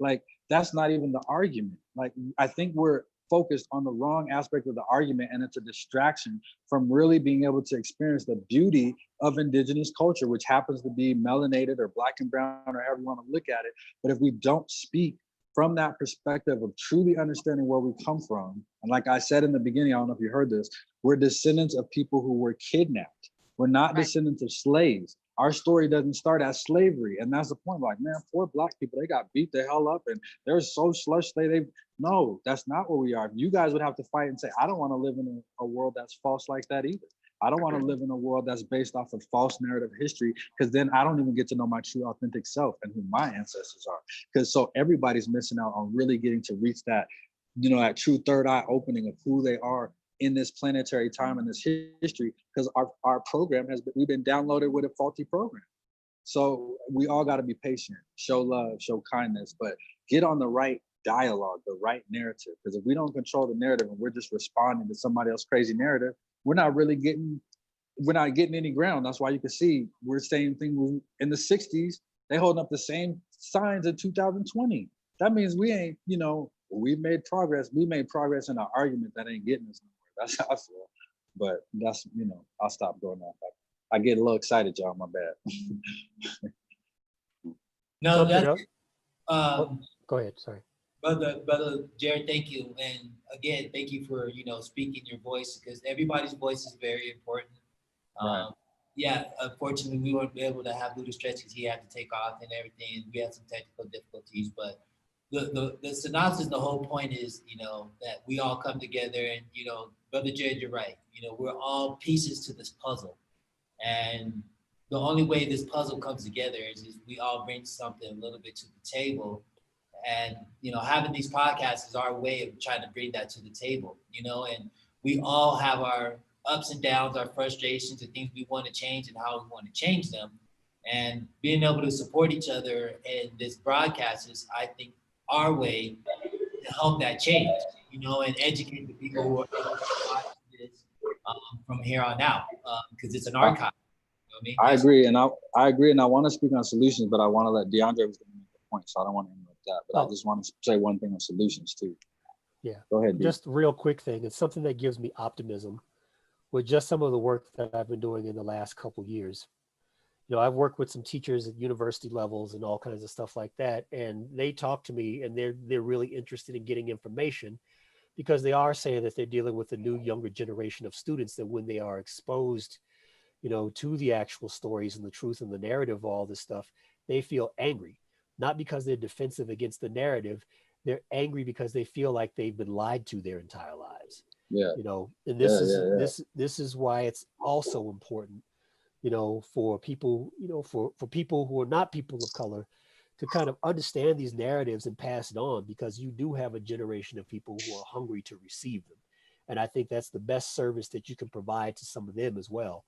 Like, that's not even the argument. Like, I think we're focused on the wrong aspect of the argument, and it's a distraction from really being able to experience the beauty of indigenous culture, which happens to be melanated or black and brown or however you want to look at it. But if we don't speak from that perspective of truly understanding where we come from, and like I said in the beginning, I don't know if you heard this, we're descendants of people who were kidnapped. We're not descendants of slaves. Our story doesn't start as slavery. And that's the point. Like, man, poor black people, they got beat the hell up and they're so slush. No, that's not what we are. You guys would have to fight and say, I don't want to live in a world that's false like that either. I don't want to live in a world that's based off of false narrative history, because then I don't even get to know my true authentic self and who my ancestors are. Because so everybody's missing out on really getting to reach that, that true third eye opening of who they are in this planetary time and this history, because our program we've been downloaded with a faulty program. So we all got to be patient, show love, show kindness, but get on the right dialogue, the right narrative. Because if we don't control the narrative and we're just responding to somebody else's crazy narrative, we're not getting any ground. That's why you can see we're saying things in the 60s, they holding up the same signs in 2020. That means we ain't, we've made progress. We made progress in our argument that ain't getting us nowhere. That's how I feel. But that's, I'll stop going off. I get a little excited, y'all. My bad. No, that's go ahead. Sorry. Brother Jared, thank you. And again, thank you for, speaking your voice, because everybody's voice is very important. Right. Yeah, unfortunately, we weren't able to have Luda stretch because he had to take off and everything. And we had some technical difficulties, but the synopsis, the whole point is, that we all come together and, Brother Jared, you're right. We're all pieces to this puzzle. And the only way this puzzle comes together is we all bring something a little bit to the table. And, having these podcasts is our way of trying to bring that to the table, and we all have our ups and downs, our frustrations, and things we want to change and how we want to change them. And being able to support each other in this broadcast is, I think, our way to help that change, and educate the people who are able to watch this from here on out, because it's an archive. You know what I mean? I agree, and I agree, and I want to speak on solutions, but I want to let DeAndre was going to make the point, so I don't want to interrupt that. But I just want to say one thing on solutions too. Yeah. Go ahead. Just a real quick thing. It's something that gives me optimism with just some of the work that I've been doing in the last couple of years. I've worked with some teachers at university levels and all kinds of stuff like that. And they talk to me and they're really interested in getting information, because they are saying that they're dealing with a new younger generation of students that when they are exposed, to the actual stories and the truth and the narrative of all this stuff, they feel angry, not because they're defensive against the narrative. They're angry because they feel like they've been lied to their entire lives. Yeah. And this is why it's also important, for people, for people who are not people of color to kind of understand these narratives and pass it on, because you do have a generation of people who are hungry to receive them. And I think that's the best service that you can provide to some of them as well.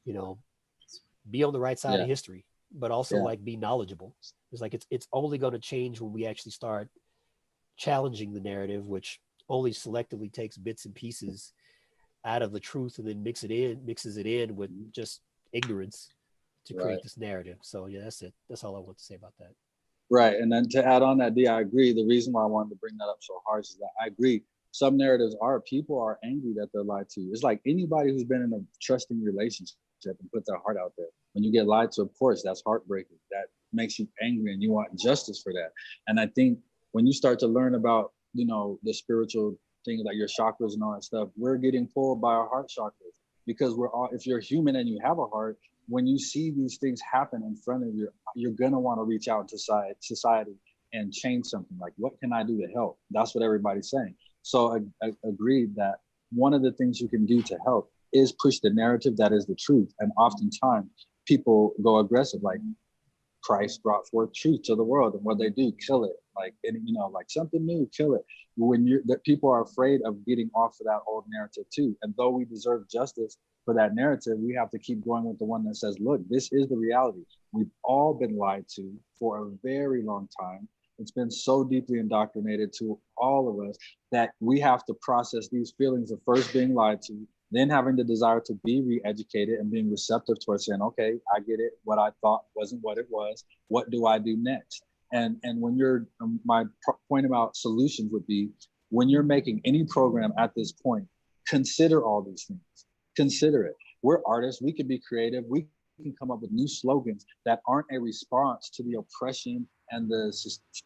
Be on the right side of history, but also be knowledgeable. It's like, it's only going to change when we actually start challenging the narrative, which only selectively takes bits and pieces out of the truth and then mixes it in with just ignorance to create this narrative. So yeah, that's it. That's all I want to say about that. Right. And then to add on that, D, I agree. The reason why I wanted to bring that up so hard is that I agree. Some narratives people are angry that they're lied to. It's like anybody who's been in a trusting relationship and put their heart out there. When you get lied to, of course, that's heartbreaking. That makes you angry and you want justice for that. And I think when you start to learn about, the spiritual things like your chakras and all that stuff, we're getting pulled by our heart chakras, because if you're human and you have a heart, when you see these things happen in front of you, you're going to want to reach out to society and change something. Like, what can I do to help? That's what everybody's saying. So I agreed that one of the things you can do to help is push the narrative that is the truth. And oftentimes people go aggressive, like Christ brought forth truth to the world, and what they do, kill it. Like, and, you know, like something new, kill it. When that people are afraid of getting off of that old narrative too. And though we deserve justice for that narrative, we have to keep going with the one that says, look, this is the reality. We've all been lied to for a very long time. It's been so deeply indoctrinated to all of us that we have to process these feelings of first being lied to, then having the desire to be re-educated and being receptive towards saying, okay, I get it. What I thought wasn't what it was. What do I do next? And when you're, my point about solutions would be, when you're making any program at this point, consider all these things. Consider it. We're artists. We can be creative. We can come up with new slogans that aren't a response to the oppression and the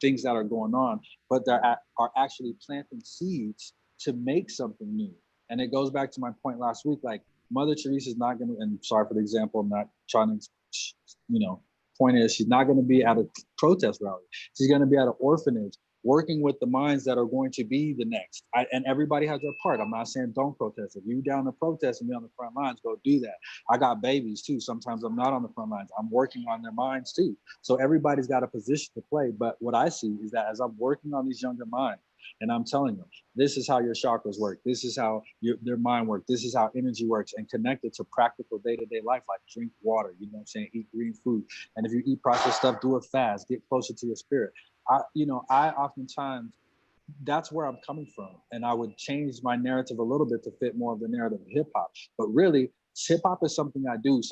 things that are going on, but they are actually planting seeds to make something new. And it goes back to my point last week, like Mother Teresa is not going to, and sorry for the example, I'm not trying to, you know, point is she's not going to be at a protest rally. She's going to be at an orphanage working with the minds that are going to be the next. And everybody has their part. I'm not saying don't protest. If you down to protest and be on the front lines, go do that. I got babies too. Sometimes I'm not on the front lines. I'm working on their minds too. So everybody's got a position to play. But what I see is that as I'm working on these younger minds, and I'm telling them, this is how your chakras work. This is how their mind works. This is how energy works, and connect it to practical day-to-day life, like drink water, you know what I'm saying? Eat green food. And if you eat processed stuff, do a fast, get closer to your spirit. I oftentimes, that's where I'm coming from. And I would change my narrative a little bit to fit more of the narrative of hip hop. But really, hip hop is something I do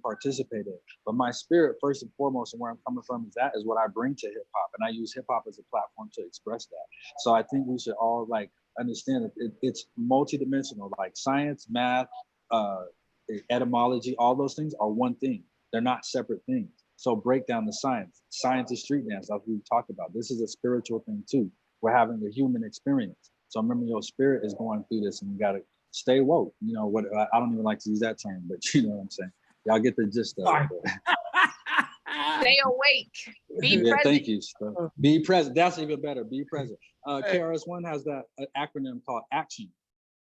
participate in. But my spirit, first and foremost, and where I'm coming from is what I bring to hip hop. And I use hip hop as a platform to express that. So I think we should all like understand that it's multidimensional, like science, math, etymology, all those things are one thing. They're not separate things. So break down the science. Science is street dance, like we talked about. This is a spiritual thing too. We're having a human experience. So remember, your spirit is going through this, and you got to stay woke. You know what? I don't even like to use that term, but you know what I'm saying. Y'all get the gist of it. Stay awake. Be Yeah, present. thank you. Be present. That's even better. Be present. KRS-One has that acronym called ACTION.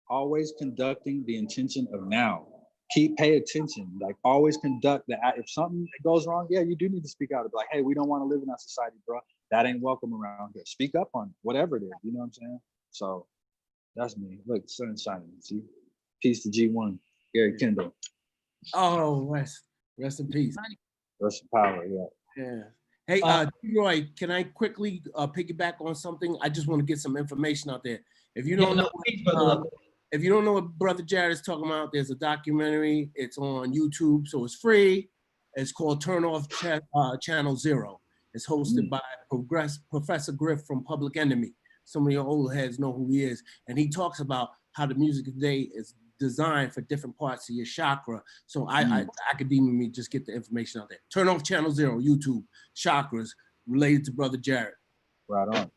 Always conducting the intention of now. Pay attention. Like always conduct the. If something goes wrong, yeah, you do need to speak out. Be like, hey, we don't want to live in that society, bro. That ain't welcome around here. Speak up on it, whatever it is. You know what I'm saying? So that's me. Look, sun shining. See, peace to G1, Gary Kendall. Oh, rest in peace. Rest in power. Yeah. Yeah. Hey, Roy, can I quickly piggyback on something? I just want to get some information out there. If you don't know, if you don't know what Brother Jared is talking about, there's a documentary. It's on YouTube, so it's free. It's called Turn Off Channel Zero. It's hosted by Professor Griff from Public Enemy. Some of your old heads know who he is. And he talks about how the music today is designed for different parts of your chakra. So I academically just get the information out there. Turn Off Channel Zero, YouTube, chakras related to Brother Jared. Right on.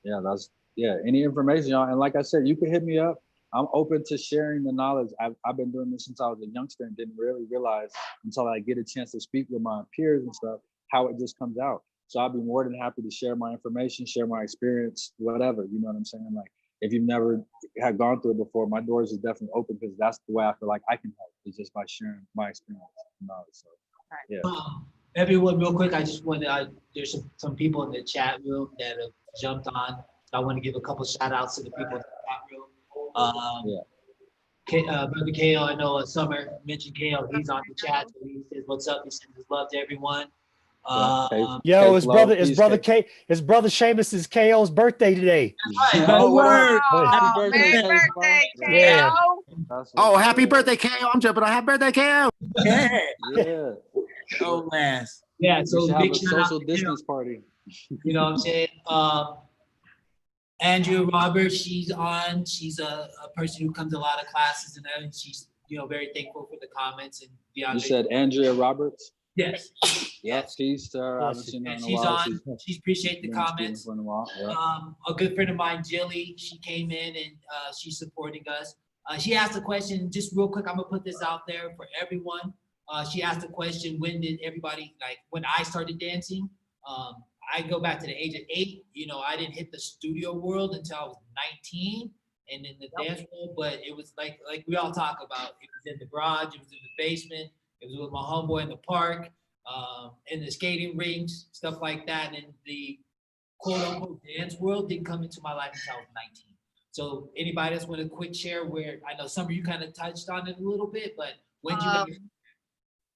Yeah, any information, y'all. And like I said, you can hit me up. I'm open to sharing the knowledge. I've been doing this since I was a youngster and didn't really realize until I get a chance to speak with my peers and stuff, how it just comes out. So I'd be more than happy to share my information, share my experience, whatever, you know what I'm saying? Like, if you've never had gone through it before, my doors is definitely open because that's the way I feel like I can help, is just by sharing my experience and knowledge. So, yeah. Everyone, real quick, I just want to, there's some people in the chat room that have jumped on. I want to give a couple shout outs to the people in the chat room. Brother KO, I know Summer mentioned KO, he's on the chat, so he says what's up, he sends his love to everyone. Yo, his brother Seamus's KO's birthday today. Right. Oh, word. Oh, Happy birthday, birthday, Yeah. KO. Oh, happy birthday, KO. I'm jumping on happy birthday, KO. Yeah. Yeah. Oh, last. Yeah, so We big should shout have a out social to distance party. you know what I'm saying? Andrea Roberts, she's on. She's a person who comes to a lot of classes and she's very thankful for the comments and You said Andrea Roberts? yes. Yes. Peace to her. I haven't seen her in a while. She's appreciate the comments. For a while. Yeah. A good friend of mine, Jilly, she came in and she's supporting us. She asked a question, just real quick, I'm gonna put this out there for everyone. She asked a question, when did everybody, when I started dancing, I go back to the age of 8, I didn't hit the studio world until I was 19. and in the dance world, but it was like we all talk about. It was in the garage, it was in the basement, it was with my homeboy in the park, in the skating rinks, stuff like that. And the quote unquote dance world didn't come into my life until I was 19. So anybody else want to quick share where, I know some of you kind of touched on it a little bit, but when did you guys?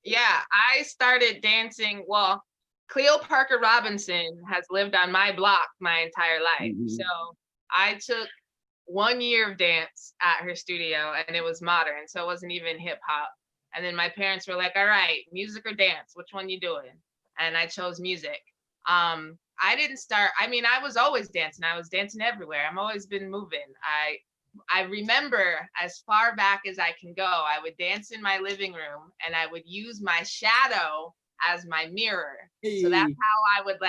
Yeah, I started dancing. Well, Cleo Parker Robinson has lived on my block my entire life. So I took 1 year of dance at her studio, and it was modern. So it wasn't even hip hop. And then my parents were like, all right, music or dance, which one you doing? And I chose music. I didn't start, I mean, I was always dancing. I was dancing everywhere. I've always been moving. I remember as far back as I can go, I would dance in my living room and I would use my shadow as my mirror. So that's how I would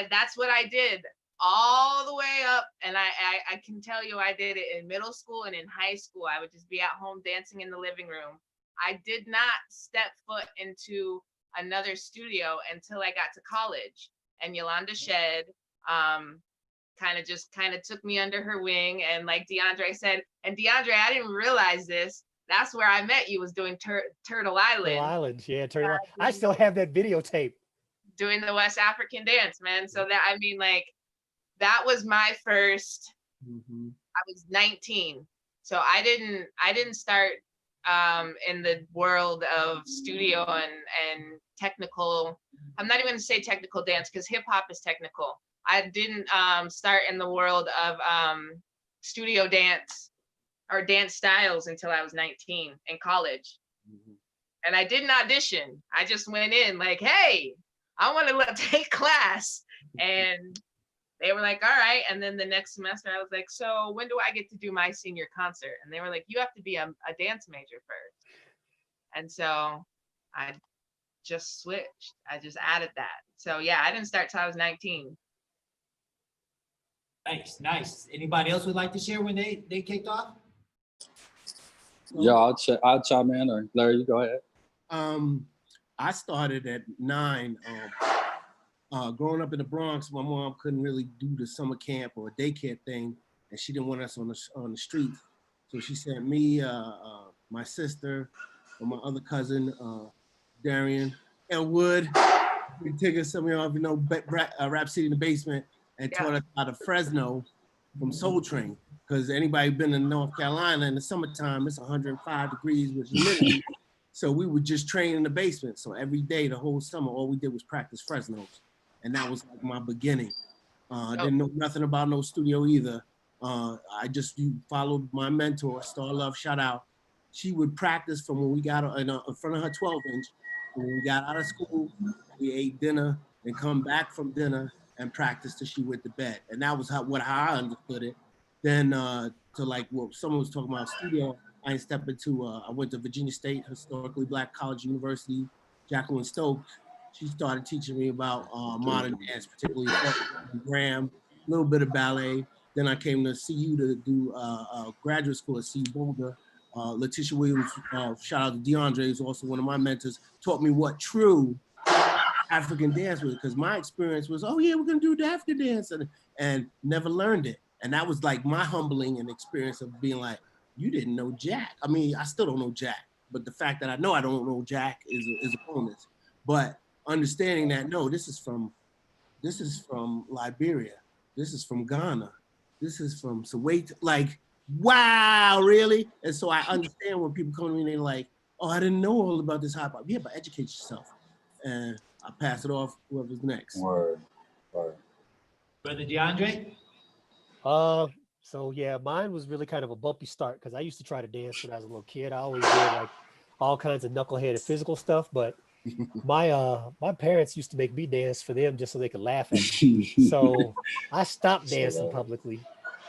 that's what I did all the way up. And I can tell you, I did it in middle school and in high school. I would just be at home dancing in the living room. I did not step foot into another studio until I got to college. And Yolanda Shed kind of took me under her wing. And like DeAndre said, and DeAndre, I didn't realize this. That's where I met you, was doing Turtle Island. Turtle Island, yeah, Turtle Island. I still have that videotape. Doing the West African dance, man. So that, I mean, like, that was my first, I was 19. So I didn't start in the world of studio and technical. I'm not even going to say technical dance because hip hop is technical. I didn't start in the world of studio dance or dance styles until I was 19 in college. And I didn't audition. I just went in like, hey, I want to take class. And they were like, all right. And then the next semester I was like, so when do I get to do my senior concert? And they were like, you have to be a dance major first. And so I just switched. I just added that. So yeah, I didn't start till I was 19. Nice. Anybody else would like to share when they kicked off? Yeah, I'll chime in, or Larry, you go ahead. I started at 9. Growing up in the Bronx, my mom couldn't really do the summer camp or daycare thing, and she didn't want us on the street. So she sent me, my sister, and my other cousin, Darian, and Wood. We took us somewhere off, Rap City in the Basement, and taught us out of Fresno from Soul Train. Because anybody been in North Carolina in the summertime, it's 105 degrees with humidity. So we would just train in the basement. So every day, the whole summer, all we did was practice Fresnos. And that was like my beginning. Didn't know nothing about no studio either. I just followed my mentor, Star Love, shout out. She would practice from when we got in front of her 12-inch. When we got out of school, we ate dinner and come back from dinner and practice till she went to bed. And that was how I understood it. Then to like what someone was talking about studio, I stepped into, I went to Virginia State, historically Black college university, Jacqueline Stokes. She started teaching me about modern dance, particularly Graham, a little bit of ballet. Then I came to CU to do graduate school at CU Boulder. Letitia Williams, shout out to DeAndre, who's also one of my mentors, taught me what true African dance was, because my experience was, oh yeah, we're gonna do the African dance, and never learned it. And that was like my humbling and experience of being like, you didn't know Jack. I mean, I still don't know Jack, but the fact that I know I don't know Jack is a bonus. But understanding that, no, this is from Liberia, this is from Ghana, this is from Soweto, like, wow, really? And so I understand when people come to me and they're like, oh, I didn't know all about this hip hop. Yeah, but educate yourself. And I pass it off whoever's next. Word. Brother DeAndre? So yeah, mine was really kind of a bumpy start because I used to try to dance when I was a little kid. I always did like all kinds of knucklehead and physical stuff, but my parents used to make me dance for them just so they could laugh at me. So I stopped dancing publicly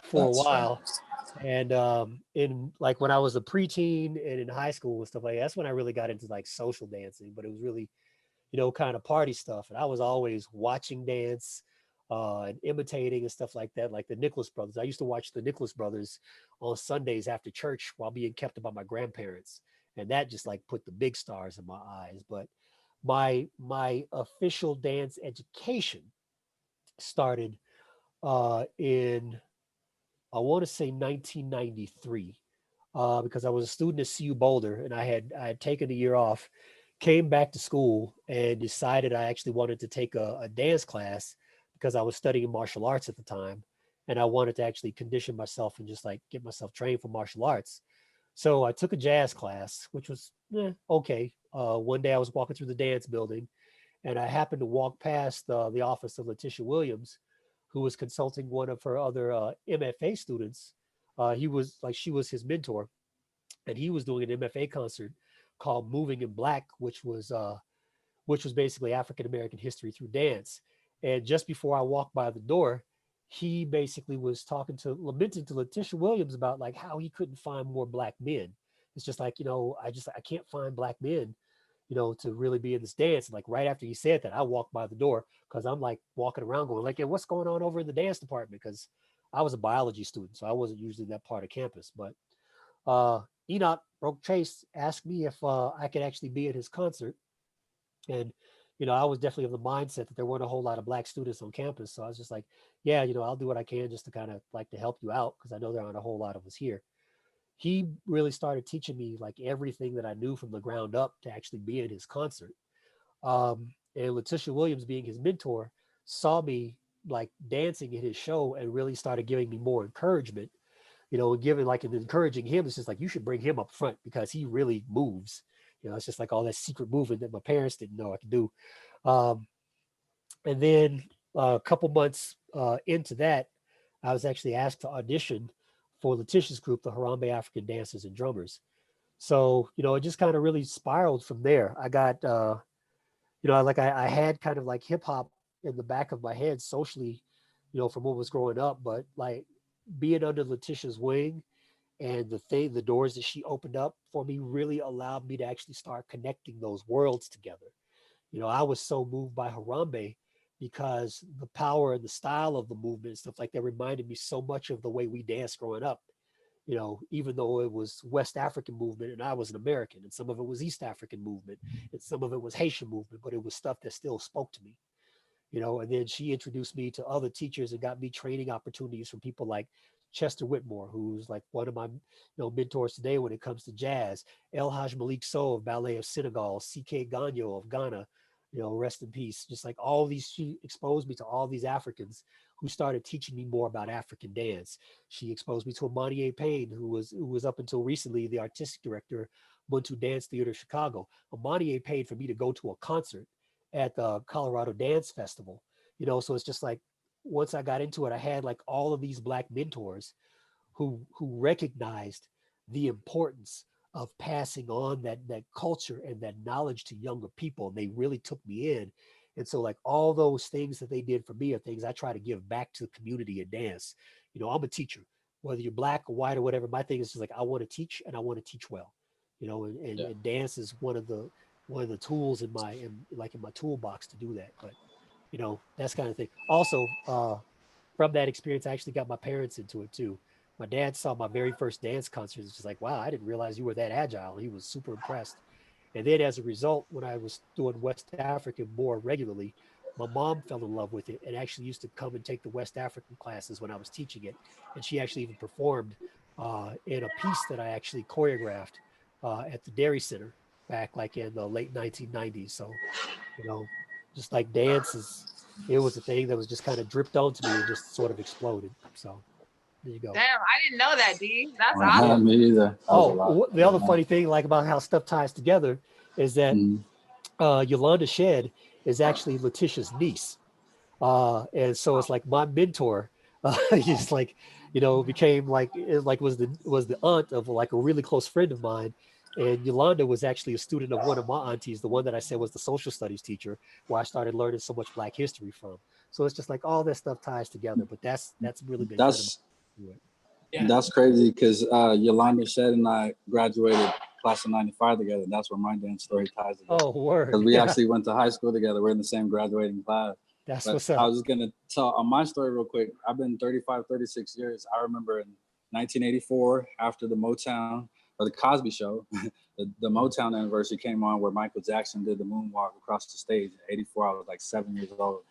for a while. And in like when I was a preteen and in high school and stuff like that, that's when I really got into like social dancing, but it was really, kind of party stuff. And I was always watching dance and imitating and stuff like that, like the Nicholas Brothers. I used to watch the Nicholas Brothers on Sundays after church while being kept by my grandparents. And that just like put the big stars in my eyes. But my official dance education started in I want to say 1993, because I was a student at CU Boulder and I had taken a year off, came back to school and decided I actually wanted to take a dance class because I was studying martial arts at the time. And I wanted to actually condition myself and just like get myself trained for martial arts. So I took a jazz class, which was okay. One day I was walking through the dance building and I happened to walk past the office of Letitia Williams, who was consulting one of her other MFA students. She was his mentor, and he was doing an MFA concert called Moving in Black, which was basically African American history through dance. And just before I walked by the door, he basically was lamenting to Letitia Williams about like how he couldn't find more black men. It's just like, I can't find black men, to really be in this dance. And like right after he said that, I walked by the door because I'm like walking around going like, hey, what's going on over in the dance department? Because I was a biology student, so I wasn't usually that part of campus. But Enoch Broke Chase asked me if I could actually be at his concert. And, I was definitely of the mindset that there weren't a whole lot of black students on campus. So I was just like, yeah, I'll do what I can just to kind of like to help you out because I know there aren't a whole lot of us here. He really started teaching me like everything that I knew from the ground up to actually be at his concert. And Letitia Williams, being his mentor, saw me like dancing at his show and really started giving me more encouragement, giving like and encouraging him. It's just like, you should bring him up front because he really moves. It's just like all that secret movement that my parents didn't know I could do. And then a couple months into that, I was actually asked to audition for Letitia's group, the Harambe African Dancers and Drummers. So, it just kind of really spiraled from there. I got, I had kind of like hip hop in the back of my head socially, from what was growing up, but like being under Letitia's wing and the doors that she opened up for me really allowed me to actually start connecting those worlds together. I was so moved by Harambe because the power and the style of the movement and stuff like that reminded me so much of the way we danced growing up. Even though it was West African movement and I was an American, and some of it was East African movement and some of it was Haitian movement, but it was stuff that still spoke to me. And then she introduced me to other teachers and got me training opportunities from people like Chester Whitmore, who's like one of my mentors today when it comes to jazz, El Haj Malik Sow of Ballet of Senegal, CK Gagnon of Ghana, rest in peace. Just like all these, she exposed me to all these Africans who started teaching me more about African dance. She exposed me to Amani Payne, who was up until recently the artistic director, Muntu Dance Theater Chicago. Amani paid for me to go to a concert at the Colorado Dance Festival, so it's just like, once I got into it, I had like all of these black mentors who recognized the importance of passing on that culture and that knowledge to younger people. And they really took me in. And so like all those things that they did for me are things I try to give back to the community of dance. I'm a teacher, whether you're black or white or whatever. My thing is just like, I want to teach and I want to teach well, and dance is one of the tools in my toolbox to do that. But that's kind of thing. Also, from that experience, I actually got my parents into it too. My dad saw my very first dance concert. It's just like, wow, I didn't realize you were that agile. He was super impressed. And then as a result, when I was doing West African more regularly, my mom fell in love with it and actually used to come and take the West African classes when I was teaching it. And she actually even performed in a piece that I actually choreographed at the Dairy Center back like in the late 1990s. So, just like dance it was a thing that was just kind of dripped onto me and just sort of exploded. So there you go. Damn, I didn't know that, D. That's Not awesome. me either. The other funny thing like about how stuff ties together is that Yolanda Shedd is actually Letitia's niece. And so it's like my mentor just like, became like, was the aunt of like a really close friend of mine. And Yolanda was actually a student of one of my aunties, the one that I said was the social studies teacher, where I started learning so much Black history from. So it's just like all that stuff ties together, but that's really been that's crazy because Yolanda Shedd and I graduated class of 95 together. That's where my dance story ties together. Oh, word. Because we actually went to high school together. We're in the same graduating class. That's but what's up. I was just going to tell on my story real quick. I've been 35, 36 years. I remember in 1984, after the Motown or the Cosby Show, the Motown anniversary came on where Michael Jackson did the moonwalk across the stage. In 84, I was like 7 years old.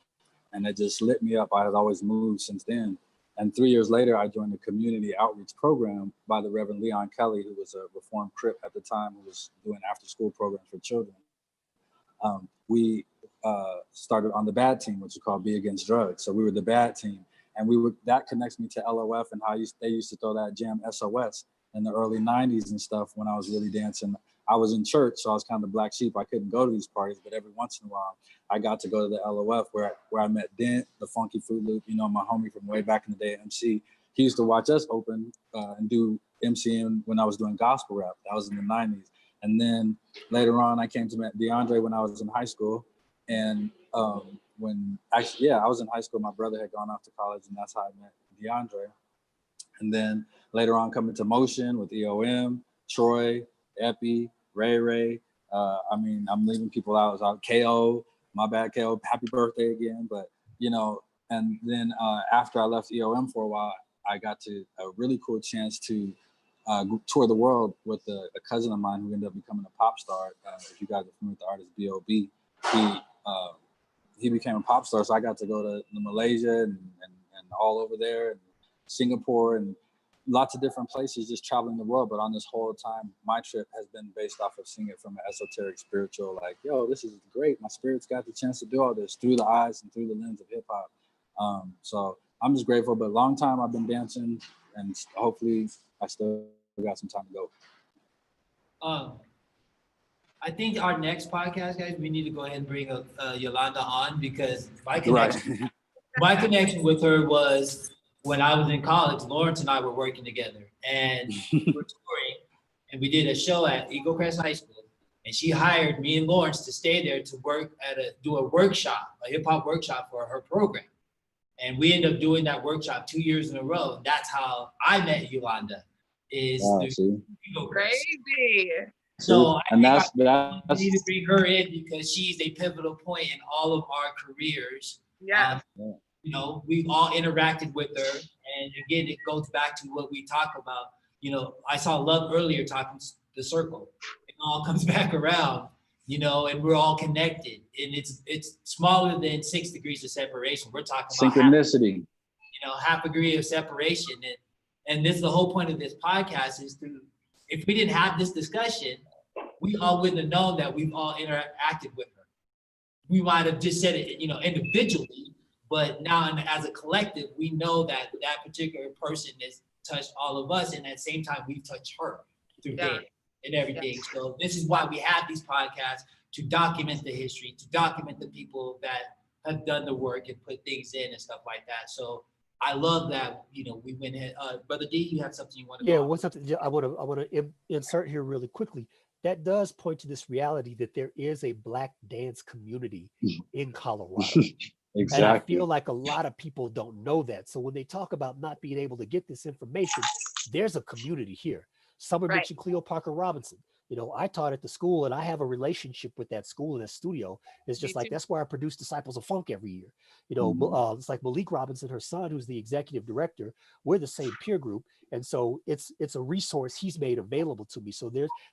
And it just lit me up. I had always moved since then. And 3 years later, I joined a community outreach program by the Reverend Leon Kelly, who was a Reformed Crip at the time, who was doing after-school programs for children. We started on the bad team, which is called Be Against Drugs. So we were the bad team. And that connects me to LOF and how they used to throw that jam SOS in the early 90s and stuff when I was really dancing. I was in church, so I was kind of the black sheep. I couldn't go to these parties, but every once in a while, I got to go to the LOF where I met Dent, the Funky Fruit Loop, my homie from way back in the day, MC. He used to watch us open and do MCing when I was doing gospel rap. That was in the 90s. And then later on, I came to meet DeAndre when I was in high school. And I was in high school. My brother had gone off to college, and that's how I met DeAndre. And then later on, coming to Motion with EOM, Troy, Epi, Ray. I'm leaving people out. It was out KO, my bad KO, happy birthday again. But, and then after I left EOM for a while, I got a really cool chance to tour the world with a cousin of mine who ended up becoming a pop star. If you guys are familiar with the artist B.O.B., he became a pop star. So I got to go to Malaysia and all over there, and Singapore, and lots of different places, just traveling the world. But on this whole time, my trip has been based off of seeing it from an esoteric, spiritual, like, yo, this is great. My spirit's got the chance to do all this through the eyes and through the lens of hip hop. So I'm just grateful. But long time I've been dancing, and hopefully I still got some time to go. I think our next podcast, guys, we need to go ahead and bring Yolanda on, because my connection with her was when I was in college. Lawrence and I were working together, and we were touring, and we did a show at Eagle Crest High School, and she hired me and Lawrence to stay there to work do a workshop, a hip hop workshop for her program. And we ended up doing that workshop 2 years in a row. And that's how I met Yolanda. Eagle Crest. Crazy. So and we need to bring her in, because she's a pivotal point in all of our careers. Yeah. We've all interacted with her, and again, it goes back to what we talk about. I saw Love earlier talking the circle. It all comes back around, and we're all connected, and it's smaller than 6 degrees of separation. We're talking about synchronicity. Half a degree of separation, and this is the whole point of this podcast is if we didn't have this discussion, we all wouldn't have known that we've all interacted with her. We might have just said it, individually, but now as a collective, we know that particular person has touched all of us, and at the same time, we've touched her through dance and everything. Yeah. So this is why we have these podcasts, to document the history, to document the people that have done the work and put things in and stuff like that. So I love that, we went ahead. Brother D, you have something you want to Yeah, what's something I want to insert here really quickly. That does point to this reality that there is a Black dance community in Colorado. Exactly. And I feel like a lot of people don't know that. So when they talk about not being able to get this information, there's a community here. Someone mentioned Cleo Parker Robinson. I taught at the school, and I have a relationship with that school and that studio. It's just like, that's where I produce Disciples of Funk every year. It's like Malik Robinson, her son, who's the executive director. We're the same peer group. And so it's a resource he's made available to me. So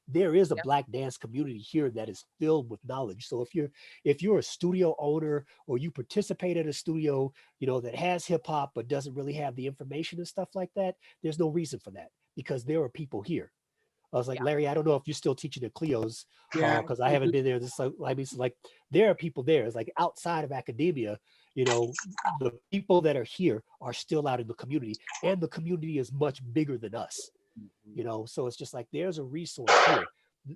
there is a Black dance community here that is filled with knowledge. So if you're a studio owner, or you participate at a studio, that has hip hop, but doesn't really have the information and stuff like that, there's no reason for that, because there are people here. I was like, Larry, I don't know if you're still teaching at Cleo's, because I haven't been there. It's like there are people there. It's like outside of academia, the people that are here are still out in the community, and the community is much bigger than us. So it's just like there's a resource here.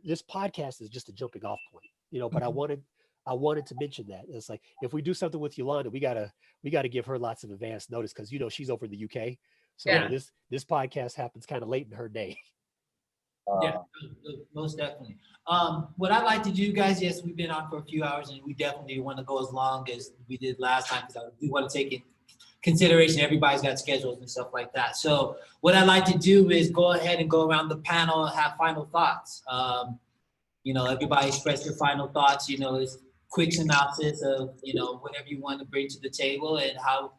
This podcast is just a jumping off point, but I wanted to mention that. It's like, if we do something with Yolanda, we gotta give her lots of advance notice, because she's over in the UK. So this podcast happens kind of late in her day. Yeah, most definitely. What I'd like to do, guys, yes, we've been on for a few hours, and we definitely want to go as long as we did last time, because I do want to take in consideration everybody's got schedules and stuff like that. So what I'd like to do is go ahead and go around the panel and have final thoughts. Everybody express their final thoughts. It's quick synopsis of whatever you want to bring to the table and how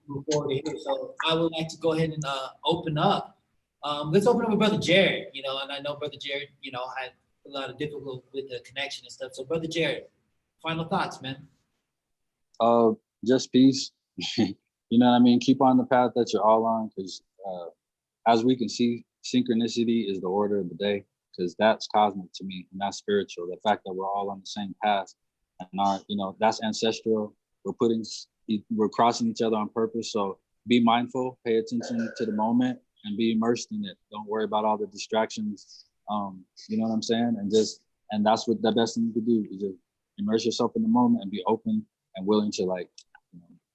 move forward here. So I would like to go ahead and open up. Let's open up with Brother Jared, and I know Brother Jared, had a lot of difficulty with the connection and stuff. So Brother Jared, final thoughts, man. Just peace. you know what I mean? Keep on the path that you're all on, because as we can see, synchronicity is the order of the day, because that's cosmic to me and that's spiritual. The fact that we're all on the same path and that's ancestral. We're crossing each other on purpose. So be mindful, pay attention to the moment, and be immersed in it. Don't worry about all the distractions. You know what I'm saying? And that's what the best thing you could do is just immerse yourself in the moment and be open and willing to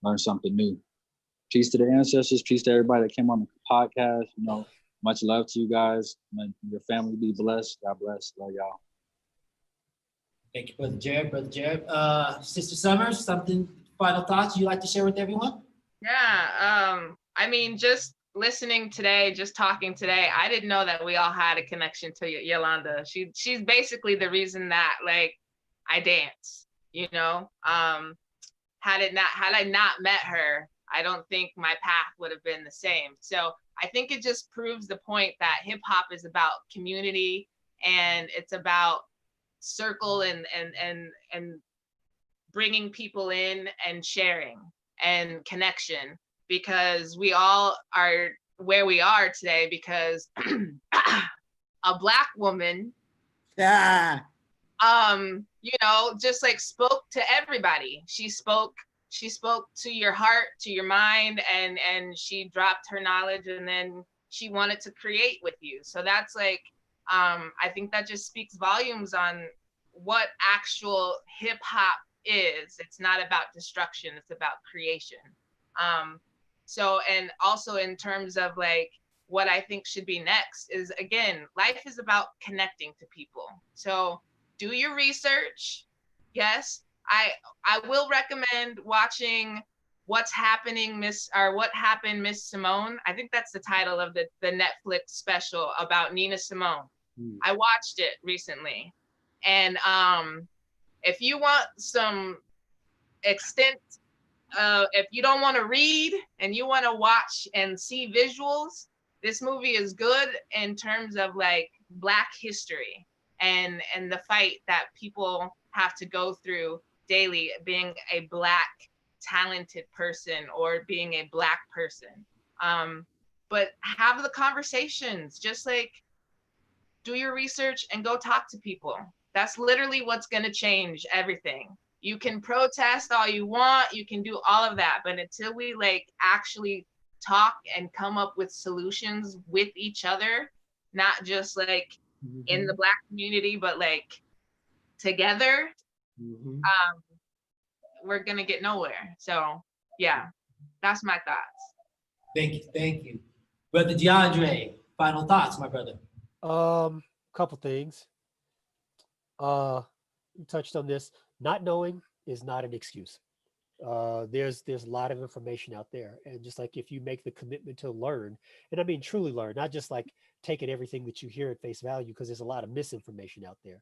learn something new. Peace to the ancestors. Peace to everybody that came on the podcast. Much love to you guys. May your family be blessed. God bless. Love y'all. Thank you, Brother Jared. Brother Jared. Sister Summers, final thoughts you'd like to share with everyone? Yeah. I mean, just listening today, just talking today, I didn't know that we all had a connection to Yolanda. She's basically the reason that I dance, had I not met her, I don't think my path would have been the same. So I think it just proves the point that hip hop is about community, and it's about circle and bringing people in and sharing and connection, because we all are where we are today because a Black woman, just spoke to everybody. She spoke to your heart, to your mind, and she dropped her knowledge, and then she wanted to create with you. So that's I think that just speaks volumes on what actual hip hop is. It's not about destruction, it's about creation. So, and also in terms of what I think should be next is, again, life is about connecting to people. So do your research. Yes, I will recommend watching What Happened, Miss Simone. I think that's the title of the Netflix special about Nina Simone. I watched it recently. And if you want some extent, if you don't want to read and you want to watch and see visuals, this movie is good in terms of Black history and the fight that people have to go through daily, being a Black talented person or being a Black person. But have the conversations, just do your research and go talk to people. That's literally what's going to change everything. You can protest all you want, you can do all of that, but until we actually talk and come up with solutions with each other, not just in the Black community, but together, we're gonna get nowhere. So yeah, that's my thoughts. Thank you. Brother DeAndre, final thoughts, my brother. Couple things. You touched on this. Not knowing is not an excuse. There's a lot of information out there, and just if you make the commitment to learn, and I mean truly learn, not just taking everything that you hear at face value, because there's a lot of misinformation out there.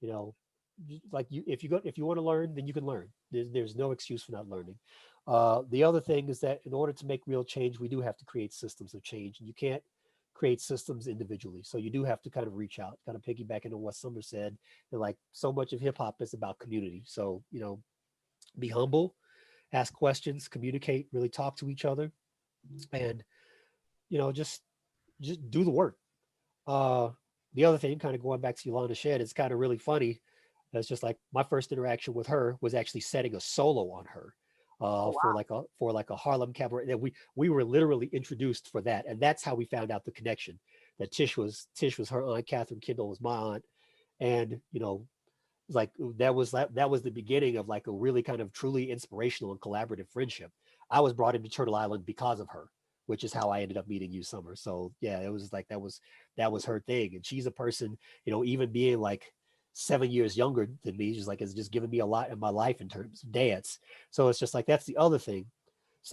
If you want to learn, then you can learn. There's no excuse for not learning. The other thing is that in order to make real change, we do have to create systems of change, and you can't create systems individually. So you do have to kind of reach out, kind of piggybacking on what Summer said. And so much of hip hop is about community. So, be humble, ask questions, communicate, really talk to each other, and, just do the work. The other thing, kind of going back to Yolanda Shed, it's kind of really funny. It's just my first interaction with her was actually setting a solo on her. Wow. for a Harlem cabaret that we were literally introduced for that, and that's how we found out the connection, that Tish was her aunt, Catherine Kendall was my aunt, and that was the beginning of a really kind of truly inspirational and collaborative friendship. I was brought into Turtle Island because of her, which is how I ended up meeting you, Summer. So yeah, it was that was her thing, and she's a person, even being 7 years younger than me, just has just given me a lot in my life in terms of dance. So it's just that's the other thing. It's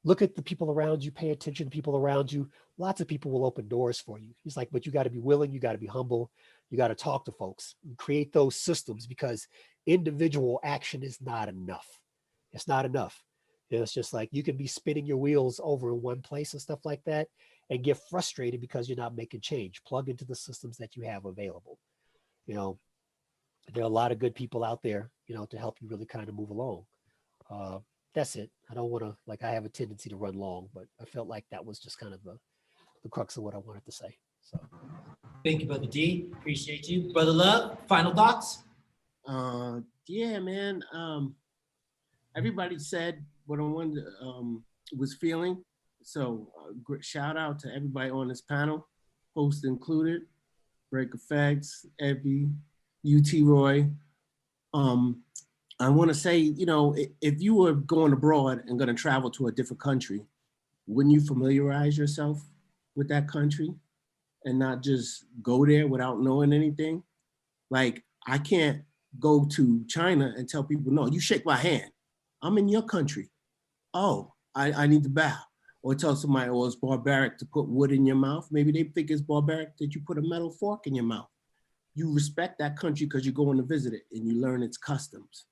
look at the people around you, pay attention to people around you. Lots of people will open doors for you. It's but you got to be willing, you got to be humble, you got to talk to folks, create those systems, because individual action is not enough. It's not enough. It's just you can be spinning your wheels over in one place and stuff like that and get frustrated because you're not making change. Plug into the systems that you have available. There are a lot of good people out there, to help you really kind of move along. That's it. I don't want to, like, I have a tendency to run long, but I felt like that was just kind of the crux of what I wanted to say. So Thank you, Brother D. Appreciate you. Brother Love, final thoughts? Yeah, man. Everybody said what I wanted, was feeling. So shout out to everybody on this panel, host included, BreakEFX, Evie, UT Roy. I want to say, you know, if you were going abroad and going to travel to a different country, wouldn't you familiarize yourself with that country and not just go there without knowing anything? Like, I can't go to China and tell people, no, you shake my hand. I'm in your country. Oh, I need to bow. Or tell somebody, oh, it's barbaric to put wood in your mouth. Maybe they think it's barbaric that you put a metal fork in your mouth. You respect that country because you're going to visit it and you learn its customs.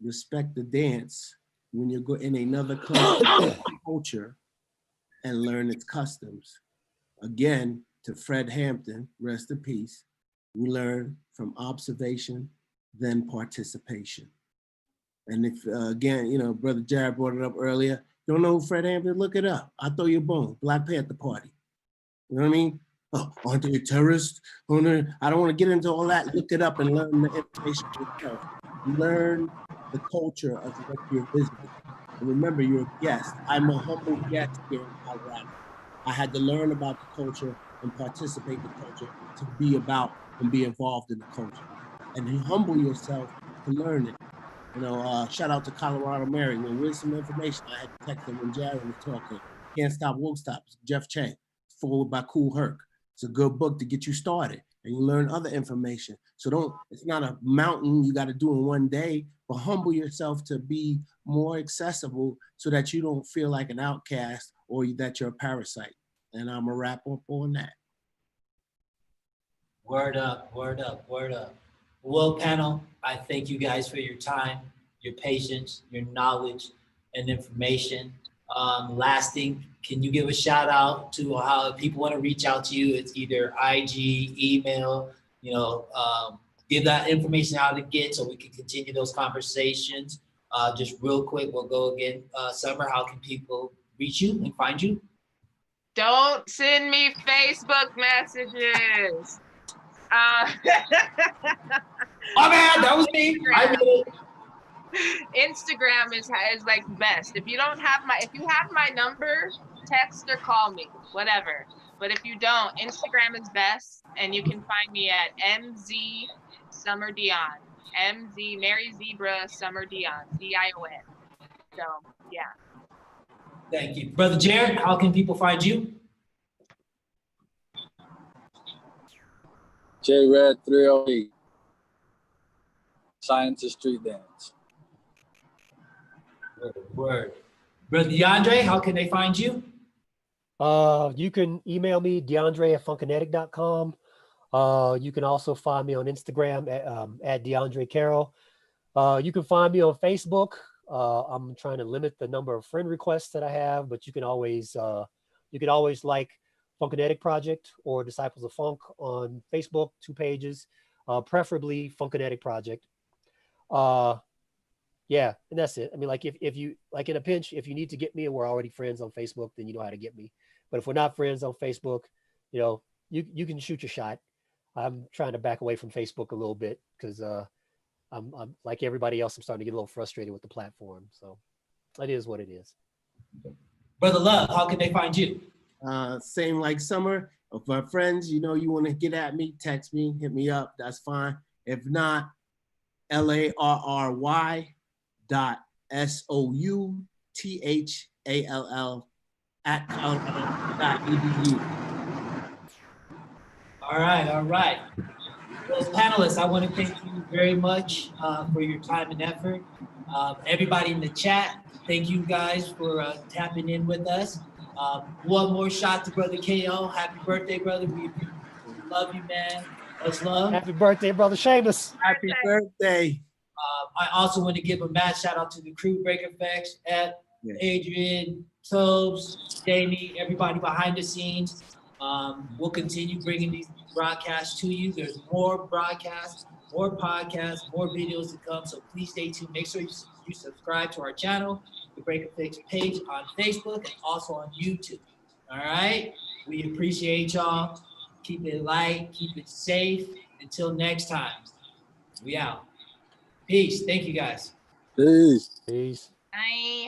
Respect the dance when you go in another country, culture, and learn its customs. Again, to Fred Hampton, rest in peace, we learn from observation, then participation. And if, again, you know, Brother Jared brought it up earlier, don't know who Fred Hampton, look it up. I'll throw you a bone, Black Panther Party. You know what I mean? Oh, aren't they a terrorist? Oh, no. I don't want to get into all that. Look it up and learn the information yourself. Learn the culture of what you're visiting. And remember, you're a guest. I'm a humble guest here in Colorado. I had to learn about the culture and participate in the culture to be about and be involved in the culture. And you humble yourself to learn it. You know, shout out to Colorado Mary. When with some information, I had to text them when Jared was talking. Can't Stop, Won't Stop, Jeff Chang, forward by Kool Herc. It's a good book to get you started and you learn other information. So it's not a mountain you got to do in one day, but humble yourself to be more accessible so that you don't feel like an outcast or that you're a parasite. And I'm gonna wrap up on that. Word up, word up, word up. Well, panel, I thank you guys for your time, your patience, your knowledge, and information. Last thing, can you give a shout out to how people want to reach out to you? It's either IG, email, you know, give that information out again so we can continue those conversations. Just real quick, we'll go again. Summer, how can people reach you and find you? Don't send me Facebook messages. Oh man, that was me. I did it. Instagram is like best. If you have my number, text or call me, whatever. But if you don't, Instagram is best, and you can find me at MZ Summer Dion. MZ Mary Zebra Summer Dion. DION. So yeah. Thank you, Brother Jared. How can people find you? J Red 308. Scientist Street Dance. Word. Brother DeAndre, how can they find you? You can email me, DeAndre@funkinetic.com. You can also find me on Instagram at DeAndre Carroll. You can find me on Facebook. I'm trying to limit the number of friend requests that I have, but you can always like Funkinetic Project or Disciples of Funk on Facebook, 2 pages, preferably Funkinetic Project. Yeah, and that's it. I mean, like if you like in a pinch, if you need to get me and we're already friends on Facebook, then you know how to get me. But if we're not friends on Facebook, you know, you can shoot your shot. I'm trying to back away from Facebook a little bit because I'm like everybody else, I'm starting to get a little frustrated with the platform. So it is what it is. Brother Love, how can they find you? Same like Summer. If my friends, you know, you want to get at me, text me, hit me up. That's fine. If not, LARRY.SOUTHALL@colorado.edu. All right. Well, panelists, I want to thank you very much for your time and effort. Everybody in the chat, thank you guys for tapping in with us. One more shot to Brother KO. Happy birthday, brother. We love you, man. Much love. Happy birthday, brother Seamus. Happy birthday. I also want to give a mad shout out to the crew, BreakEFX, Ed, Adrian, Tobes, Jamie, everybody behind the scenes. We'll continue bringing these broadcasts to you. There's more broadcasts, more podcasts, more videos to come. So please stay tuned. Make sure you subscribe to our channel. the BreakEFX page on Facebook and also on YouTube. All right? We appreciate y'all. Keep it light, keep it safe. Until next time, we out. Peace. Tthank you guys. Peace. Peace. Bye.